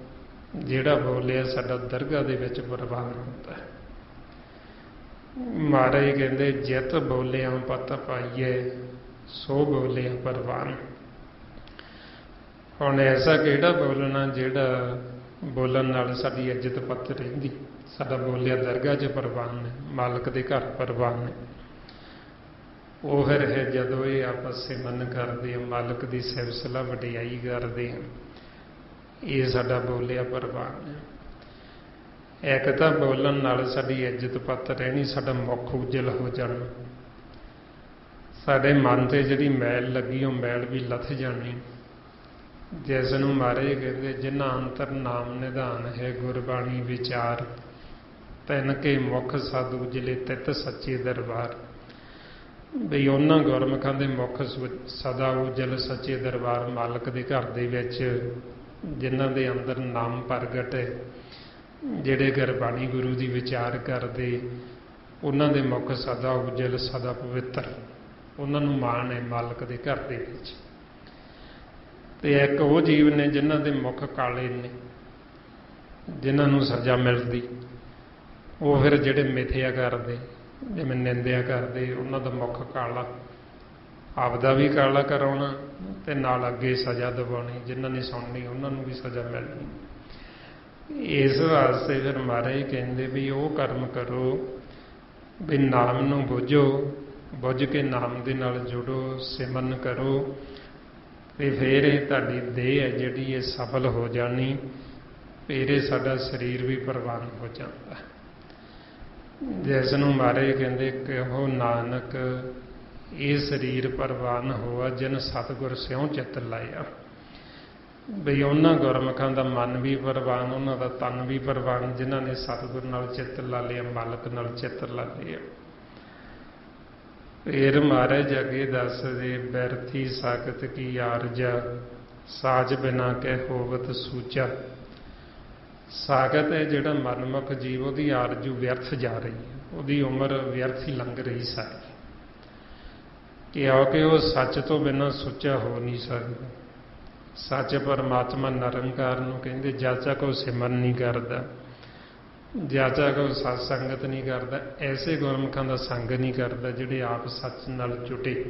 ਜਿਹੜਾ ਬੋਲਿਆ ਸਾਡਾ ਦਰਗਾਹ ਦੇ ਵਿੱਚ ਪ੍ਰਵਾਨ ਹੁੰਦਾ ਹੈ। ਮਹਾਰਾਜ ਕਹਿੰਦੇ ਜਿਤ ਬੋਲਿਆ ਪਤ ਪਾਈਏ, ਸੋ ਬੋਲਿਆ ਪ੍ਰਵਾਨ। ਹੁਣ ਐਸਾ ਕਿਹੜਾ ਬੋਲਣਾ ਜਿਹੜਾ ਬੋਲਣ ਨਾਲ ਸਾਡੀ ਇੱਜ਼ਤ ਪੱਤ ਰਹਿੰਦੀ, ਸਾਡਾ ਬੋਲਿਆ ਦਰਗਾਹ 'ਚ ਪ੍ਰਵਾਨ ਹੈ, ਮਾਲਕ ਦੇ ਘਰ ਪ੍ਰਵਾਨ ਹੈ। ਉਹ ਫਿਰ ਹੈ ਜਦੋਂ ਇਹ ਆਪਸ ਸਿਮਰਨ ਕਰਦੇ ਆ, ਮਾਲਕ ਦੀ ਸਿਫਤ ਸਲਾਹ ਵਡਿਆਈ ਕਰਦੇ ਆ, ਇਹ ਸਾਡਾ ਬੋਲਿਆ ਪ੍ਰਵਾਨ ਹੈ। ਇੱਕ ਤਾਂ ਬੋਲਣ ਨਾਲ ਸਾਡੀ ਇੱਜ਼ਤ ਪੱਤ ਰਹਿਣੀ, ਸਾਡਾ ਮੁੱਖ ਉਜਲ ਹੋ ਜਾਣਾ, ਸਾਡੇ ਮਨ 'ਤੇ ਜਿਹੜੀ ਮੈਲ ਲੱਗੀ ਉਹ ਮੈਲ ਵੀ ਲੱਥ ਜਾਣੀ। ਜਿਸ ਨੂੰ ਮਹਾਰਾਜ ਕਹਿੰਦੇ ਜਿਨ੍ਹਾਂ ਅੰਤਰ ਨਾਮ ਨਿਧਾਨ ਹੈ, ਗੁਰਬਾਣੀ ਵਿਚਾਰ ਤਿੰਨ ਕੇ ਮੁੱਖ ਸਦ ਉਜਲੇ ਤਿਤ ਸੱਚੇ ਦਰਬਾਰ। ਬਈ ਉਹਨਾਂ ਗੁਰਮੁਖਾਂ ਦੇ ਮੁੱਖ ਸਦਾ ਉਜਲ ਸੱਚੇ ਦਰਬਾਰ ਮਾਲਕ ਦੇ ਘਰ ਦੇ ਵਿੱਚ, ਜਿਨ੍ਹਾਂ ਦੇ ਅੰਦਰ ਨਾਮ ਪ੍ਰਗਟ ਹੈ, ਜਿਹੜੇ ਗੁਰਬਾਣੀ ਗੁਰੂ ਦੀ ਵਿਚਾਰ ਕਰਦੇ, ਉਹਨਾਂ ਦੇ ਮੁੱਖ ਸਦਾ ਉਜਲ ਸਦਾ ਪਵਿੱਤਰ, ਉਹਨਾਂ ਨੂੰ ਮਾਣ ਹੈ ਮਾਲਕ ਦੇ ਘਰ ਦੇ ਵਿੱਚ। ਤੇ ਇੱਕ ਉਹ ਜੀਵ ਨੇ ਜਿਨ੍ਹਾਂ ਦੇ ਮੁੱਖ ਕਾਲੇ ਨੇ, ਜਿਨ੍ਹਾਂ ਨੂੰ ਸਜ਼ਾ ਮਿਲਦੀ, ਉਹ ਫਿਰ ਜਿਹੜੇ ਮਿਥਿਆ ਕਰਦੇ, ਜਿਵੇਂ ਨਿੰਦਿਆ ਕਰਦੇ, ਉਹਨਾਂ ਦਾ ਮੁੱਖ ਕਾਲਾ, ਆਪਦਾ ਵੀ ਕਾਲਾ ਕਰਾਉਣਾ ਤੇ ਨਾਲ ਅੱਗੇ ਸਜ਼ਾ ਦਿਵਾਉਣੀ, ਜਿਨ੍ਹਾਂ ਨੇ ਸੁਣਨੀ ਉਹਨਾਂ ਨੂੰ ਵੀ ਸਜ਼ਾ ਮਿਲਣੀ। ਇਸ ਵਾਸਤੇ ਫਿਰ ਮਹਾਰਾਜ ਕਹਿੰਦੇ ਵੀ ਉਹ ਕਰਮ ਕਰੋ ਵੀ ਨਾਮ ਨੂੰ ਬੁੱਝੋ, ਬੁੱਝ ਕੇ ਨਾਮ ਦੇ ਨਾਲ ਜੁੜੋ, ਸਿਮਰਨ ਕਰੋ, ਤੇ ਫਿਰ ਇਹ ਤੁਹਾਡੀ ਦੇਹ ਹੈ ਜਿਹੜੀ ਇਹ ਸਫਲ ਹੋ ਜਾਣੀ, ਫਿਰ ਇਹ ਸਾਡਾ ਸਰੀਰ ਵੀ ਪ੍ਰਵਾਨ ਹੋ ਜਾਂਦਾ। ਜਿਸ ਨੂੰ ਮਹਾਰਾਜ ਕਹਿੰਦੇ ਕਹੋ ਨਾਨਕ ਇਹ ਸਰੀਰ ਪ੍ਰਵਾਨ ਹੋਆ, ਜਿਨ ਸਤਿਗੁਰ ਸਿਉ ਚਿੱਤ ਲਾਇਆ। ਬਈ ਉਹਨਾਂ ਗੁਰਮੁਖਾਂ ਦਾ ਮਨ ਵੀ ਪ੍ਰਵਾਨ, ਉਹਨਾਂ ਦਾ ਤਨ ਵੀ ਪ੍ਰਵਾਨ, ਜਿਨ੍ਹਾਂ ਨੇ ਸਤਿਗੁਰ ਨਾਲ ਚਿੱਤ ਲਾ ਲਿਆ, ਮਾਲਕ ਨਾਲ ਚਿੱਤ ਲਾ ਲਿਆ। ਫਿਰ ਮਹਾਰਾਜ ਅੱਗੇ ਦੱਸਦੇ ਬਿਰਥੀ ਸਾਖਤ ਕੀ ਆਰਜਾ, ਸਾਜ ਬਿਨਾ ਕਹਿ ਹੋਵਤ ਸੂਚਾ। ਸਾਖਤ ਹੈ ਜਿਹੜਾ ਮਨਮੁਖ ਜੀਵ, ਉਹਦੀ ਆਰਜੂ ਵਿਅਰਥ ਜਾ ਰਹੀ ਹੈ, ਉਹਦੀ ਉਮਰ ਵਿਅਰਥ ਹੀ ਲੰਘ ਰਹੀ ਸਾਰੀ, ਕਿਉਂਕਿ ਉਹ ਸੱਚ ਤੋਂ ਬਿਨਾਂ ਸੁੱਚਾ ਹੋ ਨਹੀਂ ਸਕਦਾ। ਸੱਚ ਪਰਮਾਤਮਾ ਨਿਰੰਕਾਰ ਨੂੰ ਕਹਿੰਦੇ ਜਦ ਤੱਕ ਉਹ ਸਿਮਰਨ ਨਹੀਂ ਕਰਦਾ, ਜਦ ਤੱਕ ਉਹ ਸਤ ਸੰਗਤ ਨਹੀਂ ਕਰਦਾ, ਐਸੇ ਗੁਰਮੁਖਾਂ ਦਾ ਸੰਗ ਨਹੀਂ ਕਰਦਾ ਜਿਹੜੇ ਆਪ ਸੱਚ ਨਾਲ ਜੁੜੇ,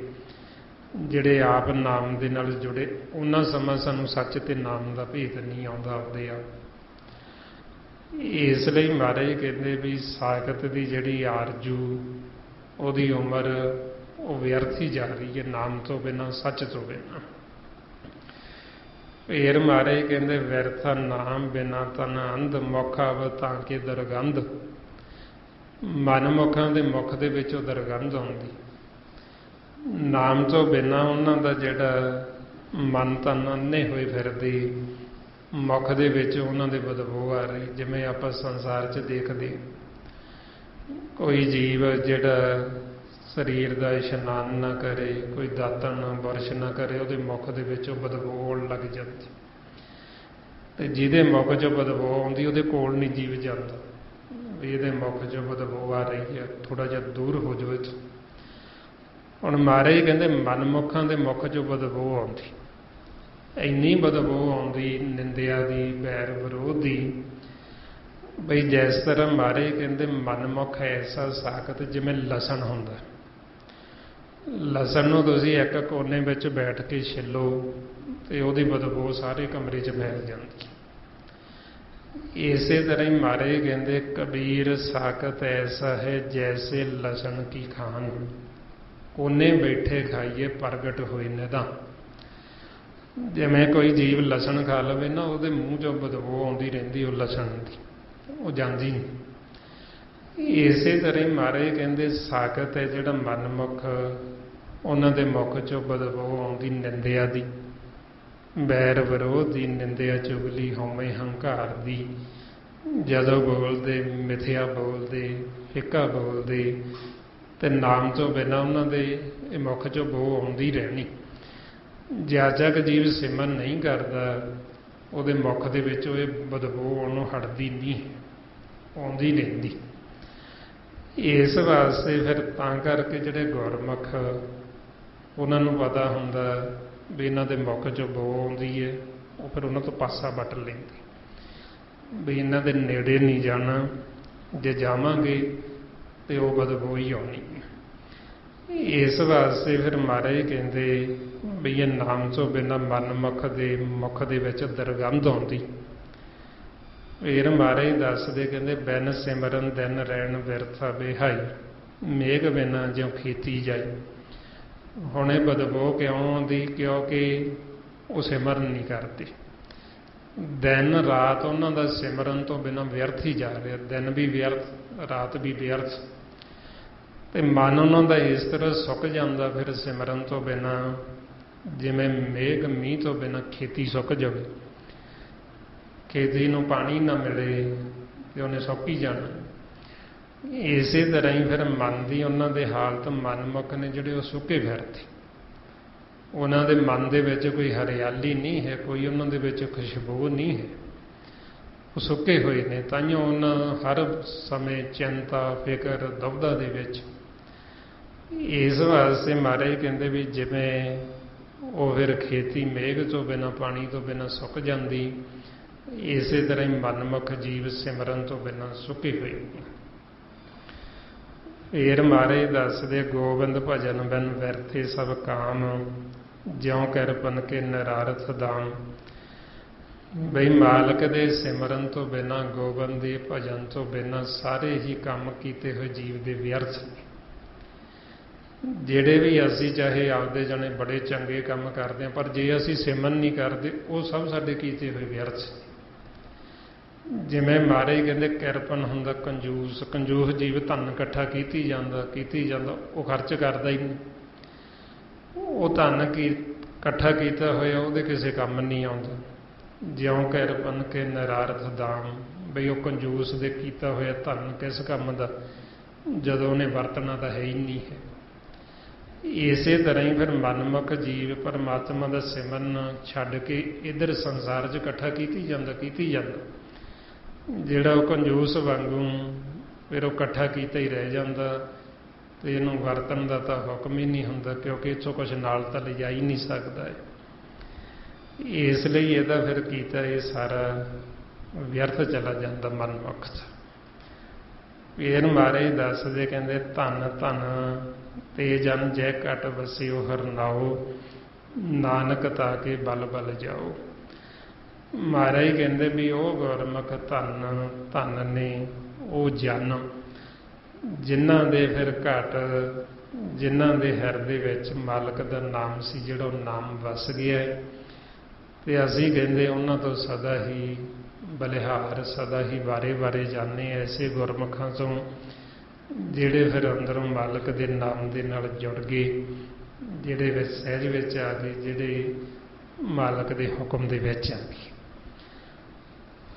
ਜਿਹੜੇ ਆਪ ਨਾਮ ਦੇ ਨਾਲ ਜੁੜੇ। ਉਹਨਾਂ ਸਮਾਂ ਸਾਨੂੰ ਸੱਚ ਤੇ ਨਾਮ ਦਾ ਭੇਦ ਨਹੀਂ ਆਉਂਦਾ ਆਪਦੇ ਆਪ। ਇਸ ਲਈ ਮਹਾਰਾਜ ਕਹਿੰਦੇ ਵੀ ਸਾਖਤ ਦੀ ਜਿਹੜੀ ਆਰਜੂ, ਉਹਦੀ ਉਮਰ ਉਹ ਵਿਅਰਥ ਹੀ ਜਾ ਰਹੀ ਹੈ, ਨਾਮ ਤੋਂ ਬਿਨਾਂ, ਸੱਚ ਤੋਂ ਬਿਨਾਂ। ਫੇਰ ਮਹਾਰਾਜ ਕਹਿੰਦੇ ਵਿਰਥਾ ਨਾਮ ਬਿਨਾ ਤਨ ਅੰਧ, ਮੁਖ ਆਵ ਤਾਂ ਕੇ ਦੁਰਗੰਧ। ਮਨਮੁਖਾਂ ਦੇ ਮੁਖ ਦੇ ਵਿੱਚ ਉਹ ਦੁਰਗੰਧ ਆਉਂਦੀ, ਨਾਮ ਤੋਂ ਬਿਨਾਂ ਉਹਨਾਂ ਦਾ ਜਿਹੜਾ ਮਨ ਤਨ ਅੰਨੇ ਹੋਏ ਫਿਰਦੇ, ਮੁੱਖ ਦੇ ਵਿੱਚ ਉਹਨਾਂ ਦੇ ਬਦਬੂ ਆ ਰਹੀ। ਜਿਵੇਂ ਆਪਾਂ ਸੰਸਾਰ 'ਚ ਦੇਖਦੇ, ਕੋਈ ਜੀਵ ਜਿਹੜਾ ਸਰੀਰ ਦਾ ਇਸ਼ਨਾਨ ਨਾ ਕਰੇ, ਕੋਈ ਦਾਤਣ ਬੁਰਸ਼ ਨਾ ਕਰੇ, ਉਹਦੇ ਮੁੱਖ ਦੇ ਵਿੱਚੋਂ ਬਦਬੂ ਆਉਣ ਲੱਗ ਜਾਂਦੀ। ਤੇ ਜਿਹਦੇ ਮੁੱਖ 'ਚੋਂ ਬਦਬੂ ਆਉਂਦੀ ਉਹਦੇ ਕੋਲ ਨਹੀਂ ਜੀਵ ਜਾਂਦਾ ਵੀ ਇਹਦੇ ਮੁੱਖ 'ਚੋਂ ਬਦਬੂ ਆ ਰਹੀ ਹੈ, ਥੋੜ੍ਹਾ ਜਿਹਾ ਦੂਰ ਹੋ ਜਾਵੇ। ਹੁਣ ਮਹਾਰਾਜ ਕਹਿੰਦੇ ਮਨਮੁੱਖਾਂ ਦੇ ਮੁੱਖ 'ਚੋਂ ਬਦਬੂ ਆਉਂਦੀ, ਇੰਨੀ ਬਦਬੂ ਆਉਂਦੀ ਨਿੰਦਿਆ ਦੀ, ਵੈਰ ਵਿਰੋਧ ਦੀ, ਬਈ ਜਿਸ ਤਰ੍ਹਾਂ ਮਹਾਰਾਜ ਕਹਿੰਦੇ ਮਨਮੁੱਖ ਐਸਾ ਸਾਖਤ ਜਿਵੇਂ ਲਸਣ ਹੁੰਦਾ। ਲਸਣ ਨੂੰ ਤੁਸੀਂ ਇੱਕ ਕੋਨੇ ਵਿੱਚ ਬੈਠ ਕੇ ਛਿੱਲੋ ਤੇ ਉਹਦੀ ਬਦਬੂ ਸਾਰੇ ਕਮਰੇ 'ਚ ਫੈਲ ਜਾਂਦੀ। ਇਸੇ ਤਰ੍ਹਾਂ ਹੀ ਮਹਾਰਾਜ ਕਹਿੰਦੇ ਕਬੀਰ ਸਾਖਤ ਐਸਾ ਹੈ ਜੈਸੇ ਲਸਣ ਕੀ ਖਾਨ, ਕੋਨੇ ਬੈਠੇ ਖਾਈਏ ਪ੍ਰਗਟ ਹੋਏ ਨਿਦਾਂ। ਜਿਵੇਂ ਕੋਈ ਜੀਵ ਲਸਣ ਖਾ ਲਵੇ ਨਾ, ਉਹਦੇ ਮੂੰਹ 'ਚੋਂ ਬਦਬੂ ਆਉਂਦੀ ਰਹਿੰਦੀ ਉਹ ਲਸਣ ਦੀ, ਉਹ ਜਾਂਦੀ ਨਹੀਂ। ਇਸੇ ਤਰ੍ਹਾਂ ਹੀ ਮਹਾਰਾਜ ਕਹਿੰਦੇ ਸਾਖਤ ਹੈ ਜਿਹੜਾ ਮਨਮੁੱਖ, ਉਹਨਾਂ ਦੇ ਮੁੱਖ 'ਚੋਂ ਬਦਬੂ ਆਉਂਦੀ ਨਿੰਦਿਆ ਦੀ, ਵੈਰ ਵਿਰੋਧ ਦੀ, ਨਿੰਦਿਆ ਚੁਗਲੀ ਹਉਮੈ ਹੰਕਾਰ ਦੀ। ਜਦੋਂ ਬੋਲਦੇ ਮਿਥਿਆ ਬੋਲਦੇ, ਫਿੱਕਾ ਬੋਲਦੇ, ਤੇ ਨਾਮ ਤੋਂ ਬਿਨਾਂ ਉਹਨਾਂ ਦੇ ਇਹ ਮੁੱਖ 'ਚੋਂ ਬੋ ਆਉਂਦੀ ਰਹਿਣੀ। ਜਦ ਤੱਕ ਜੀਵ ਸਿਮਰਨ ਨਹੀਂ ਕਰਦਾ, ਉਹਦੇ ਮੁੱਖ ਦੇ ਵਿੱਚ ਇਹ ਬਦਬੂ ਉਹਨੂੰ ਹਟਦੀ ਨਹੀਂ, ਆਉਂਦੀ ਰਹਿੰਦੀ। ਇਸ ਵਾਸਤੇ ਫਿਰ ਤਾਂ ਕਰਕੇ ਜਿਹੜੇ ਗੁਰਮੁਖ ਉਹਨਾਂ ਨੂੰ ਪਤਾ ਹੁੰਦਾ ਵੀ ਇਹਨਾਂ ਦੇ ਮੁੱਖ 'ਚੋਂ ਬੋ ਆਉਂਦੀ ਹੈ, ਉਹ ਫਿਰ ਉਹਨਾਂ ਤੋਂ ਪਾਸਾ ਵੱਟ ਲੈਂਦੇ ਵੀ ਇਹਨਾਂ ਦੇ ਨੇੜੇ ਨਹੀਂ ਜਾਣਾ, ਜੇ ਜਾਵਾਂਗੇ ਤੇ ਉਹ ਬਦਬੂ ਹੀ ਆਉਣੀ। ਇਸ ਵਾਸਤੇ ਫਿਰ ਮਹਾਰਾਜ ਕਹਿੰਦੇ ਵੀ ਇਹ ਨਾਮ ਤੋਂ ਬਿਨਾਂ ਮਨਮੁੱਖ ਦੇ ਮੁੱਖ ਦੇ ਵਿੱਚ ਦੁਰਗੰਧ ਆਉਂਦੀ। ਫਿਰ ਮਹਾਰਾਜ ਦੱਸਦੇ ਕਹਿੰਦੇ ਬਿਨ ਸਿਮਰਨ ਦਿਨ ਰਹਿਣ ਵਿਰਥਾ ਬਿਹਾਈ, ਮੇਘ ਬਿਨਾਂ ਜਿਉਂ ਖੇਤੀ ਜਾਈ। ਹੁਣ ਇਹ ਬਦਬੂ ਕਿਉਂ ਆਉਂਦੀ? ਕਿਉਂਕਿ ਉਹ ਸਿਮਰਨ ਨਹੀਂ ਕਰਦੇ। ਦਿਨ ਰਾਤ ਉਹਨਾਂ ਦਾ ਸਿਮਰਨ ਤੋਂ ਬਿਨਾਂ ਵਿਅਰਥ ਹੀ ਜਾ ਰਿਹਾ, ਦਿਨ ਵੀ ਵਿਅਰਥ, ਰਾਤ ਵੀ ਵਿਅਰਥ। ਤੇ ਮਨ ਉਹਨਾਂ ਦਾ ਇਸ ਤਰ੍ਹਾਂ ਸੁੱਕ ਜਾਂਦਾ ਫਿਰ ਸਿਮਰਨ ਤੋਂ ਬਿਨਾਂ, ਜਿਵੇਂ ਮੇਘ ਮੀਂਹ ਤੋਂ ਬਿਨਾਂ ਖੇਤੀ ਸੁੱਕ ਜਾਵੇ। ਖੇਤੀ ਨੂੰ ਪਾਣੀ ਨਾ ਮਿਲੇ ਤੇ ਉਹਨੇ ਸੁੱਕ ਹੀ ਜਾਣਾ। ਇਸੇ ਤਰ੍ਹਾਂ ਹੀ ਫਿਰ ਮਨ ਦੀ ਉਹਨਾਂ ਦੇ ਹਾਲਤ, ਮਨਮੁੱਖ ਨੇ ਜਿਹੜੇ ਉਹ ਸੁੱਕੇ ਫਿਰਦੇ, ਉਹਨਾਂ ਦੇ ਮਨ ਦੇ ਵਿੱਚ ਕੋਈ ਹਰਿਆਲੀ ਨਹੀਂ ਹੈ, ਕੋਈ ਉਹਨਾਂ ਦੇ ਵਿੱਚ ਖੁਸ਼ਬੂ ਨਹੀਂ ਹੈ, ਉਹ ਸੁੱਕੇ ਹੋਏ ਨੇ। ਤਾਂਹੀਓ ਉਹਨਾਂ ਹਰ ਸਮੇਂ ਚਿੰਤਾ, ਫਿਕਰ, ਦੁਵਿਧਾ ਦੇ ਵਿੱਚ। ਇਸ ਵਾਸਤੇ ਮਹਾਰਾਜ ਕਹਿੰਦੇ ਵੀ ਜਿਵੇਂ ਉਹ ਫਿਰ ਖੇਤੀ ਮੇਘ ਤੋਂ ਬਿਨਾਂ, ਪਾਣੀ ਤੋਂ ਬਿਨਾਂ ਸੁੱਕ ਜਾਂਦੀ, ਇਸੇ ਤਰ੍ਹਾਂ ਹੀ ਮਨਮੁੱਖ ਜੀਵ ਸਿਮਰਨ ਤੋਂ ਬਿਨਾਂ ਸੁੱਕੇ ਹੋਏ। ਫਿਰ ਮਹਾਰਾਜ ਦੱਸਦੇ ਗੋਬਿੰਦ ਭਜਨ ਬਿਨ ਵਿਰਥੇ ਸਭ ਕਾਮ, ਜਿਉਂ ਕਿਰਪਨ ਕੇ ਨਿਰਾਰਥ ਦਾਮ। ਬਈ ਮਾਲਕ ਦੇ ਸਿਮਰਨ ਤੋਂ ਬਿਨਾਂ, ਗੋਬਿੰਦ ਦੇ ਭਜਨ ਤੋਂ ਬਿਨਾਂ ਸਾਰੇ ਹੀ ਕੰਮ ਕੀਤੇ ਹੋਏ ਜੀਵ ਦੇ ਵਿਅਰਥ ਨੇ। ਜਿਹੜੇ ਵੀ ਅਸੀਂ ਚਾਹੇ ਆਪਦੇ ਜਣੇ ਬੜੇ ਚੰਗੇ ਕੰਮ ਕਰਦੇ ਹਾਂ, ਪਰ ਜੇ ਅਸੀਂ ਸਿਮਰਨ ਨਹੀਂ ਕਰਦੇ, ਉਹ ਸਭ ਸਾਡੇ ਕੀਤੇ ਹੋਏ ਵਿਅਰਥ। ਜਿਵੇਂ ਮਹਾਰਾਜ ਕਹਿੰਦੇ ਕਿਰਪਨ ਹੁੰਦਾ ਕੰਜੂਸ, ਕੰਜੂਸ ਜੀਵ ਧਨ ਇਕੱਠਾ ਕੀਤੀ ਜਾਂਦਾ, ਉਹ ਖਰਚ ਕਰਦਾ ਹੀ ਨਹੀਂ। ਉਹ ਧਨ ਇਕੱਠਾ ਕੀਤਾ ਹੋਇਆ ਉਹਦੇ ਕਿਸੇ ਕੰਮ ਨਹੀਂ ਆਉਂਦਾ। ਜਿਉਂ ਕਿਰਪਨ ਕੇ ਨਿਰਾਰਥ ਦਾਮ, ਬਈ ਉਹ ਕੰਜੂਸ ਦੇ ਕੀਤਾ ਹੋਇਆ ਧਨ ਕਿਸ ਕੰਮ ਦਾ, ਜਦੋਂ ਉਹਨੇ ਵਰਤਣਾ ਤਾਂ ਹੈ ਹੀ ਨਹੀਂ ਹੈ। ਇਸੇ ਤਰ੍ਹਾਂ ਹੀ ਫਿਰ ਮਨਮੁੱਖ ਜੀਵ ਪਰਮਾਤਮਾ ਦਾ ਸਿਮਰਨ ਛੱਡ ਕੇ ਇੱਧਰ ਸੰਸਾਰ 'ਚ ਇਕੱਠਾ ਕੀਤੀ ਜਾਂਦਾ। ਜਿਹੜਾ ਉਹ ਕੰਜੂਸ ਵਾਂਗੂ ਫਿਰ ਉਹ ਇਕੱਠਾ ਕੀਤਾ ਹੀ ਰਹਿ ਜਾਂਦਾ, ਤੇ ਇਹਨੂੰ ਵਰਤਣ ਦਾ ਤਾਂ ਹੁਕਮ ਹੀ ਨਹੀਂ ਹੁੰਦਾ, ਕਿਉਂਕਿ ਇੱਥੋਂ ਕੁਛ ਨਾਲ ਤਾਂ ਲਿਜਾ ਹੀ ਨਹੀਂ ਸਕਦਾ ਹੈ। ਇਸ ਲਈ ਇਹਦਾ ਫਿਰ ਕੀਤਾ ਇਹ ਸਾਰਾ ਵਿਅਰਥ ਚਲਾ ਜਾਂਦਾ ਮਨਮੁੱਖ 'ਚ। ਫਿਰ ਮਹਾਰਾਜ ਦੱਸਦੇ ਕਹਿੰਦੇ ਧਨ ਧਨ ਤੇ ਜਨ ਜੈ ਘਟ ਵਸਿਓ ਹਰਨਾਓ, ਨਾਨਕ ਤਾਕੇ ਬਲ ਬਲ ਜਾਓ। ਮਹਾਰਾਜ ਕਹਿੰਦੇ ਵੀ ਉਹ ਗੁਰਮੁਖ ਧਨ ਧਨ ਨੇ ਉਹ ਜਨ, ਜਿਨ੍ਹਾਂ ਦੇ ਫਿਰ ਘਟ, ਜਿਨ੍ਹਾਂ ਦੇ ਹਿਰਦੇ ਵਿੱਚ ਮਾਲਕ ਦਾ ਨਾਮ ਸੀ, ਜਿਹੜਾ ਉਹ ਨਾਮ ਵਸ ਗਿਆ। ਤੇ ਅਸੀਂ ਕਹਿੰਦੇ ਉਹਨਾਂ ਤੋਂ ਸਦਾ ਹੀ ਬਲਿਹਾਰ, ਸਦਾ ਹੀ ਵਾਰੇ ਵਾਰੇ ਜਾਂਦੇ ਐਸੇ ਗੁਰਮੁਖਾਂ ਤੋਂ ਜਿਹੜੇ ਫਿਰ ਅੰਦਰੋਂ ਮਾਲਕ ਦੇ ਨਾਮ ਦੇ ਨਾਲ ਜੁੜ ਗਏ, ਜਿਹੜੇ ਸਹਿਜ ਵਿੱਚ ਆ ਗਏ, ਜਿਹੜੇ ਮਾਲਕ ਦੇ ਹੁਕਮ ਦੇ ਵਿੱਚ ਆ ਗਏ।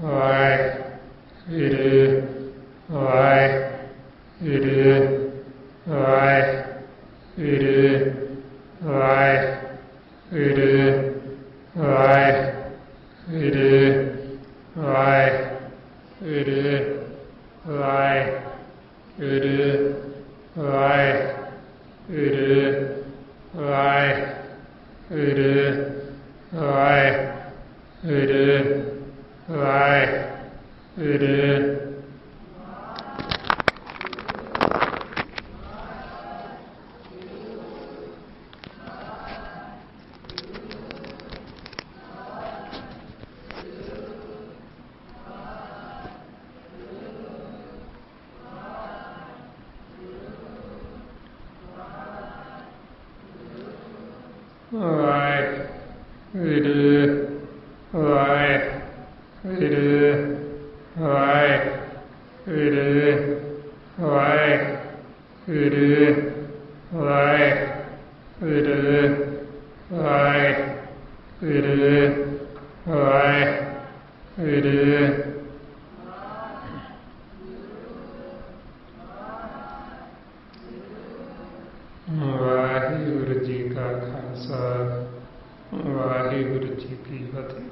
ਵਾਹਿਗੁਰੂ ਵਾਹਿਗੁਰੂ ਵਾਹਿਗੁਰੂ ਵਾਹਿਗੁਰੂ ਵਾਹਿਗੁਰੂ ਵਾਹਿਗੁਰੂ ਵਾਹਿਗੁਰੂ ਵਾਹਿਗੁਰੂ ਵਾਹਿਗੁਰੂ ਵਾਹਿਗੁਰੂ ਵਾਹਿਗੁਰੂ ਵਾਹਿਗੁਰੂ ਜੀ ਕਾ ਖਾਲਸਾ ਵਾਹਿਗੁਰੂ ਜੀ ਕੀ ਫਤਿਹ।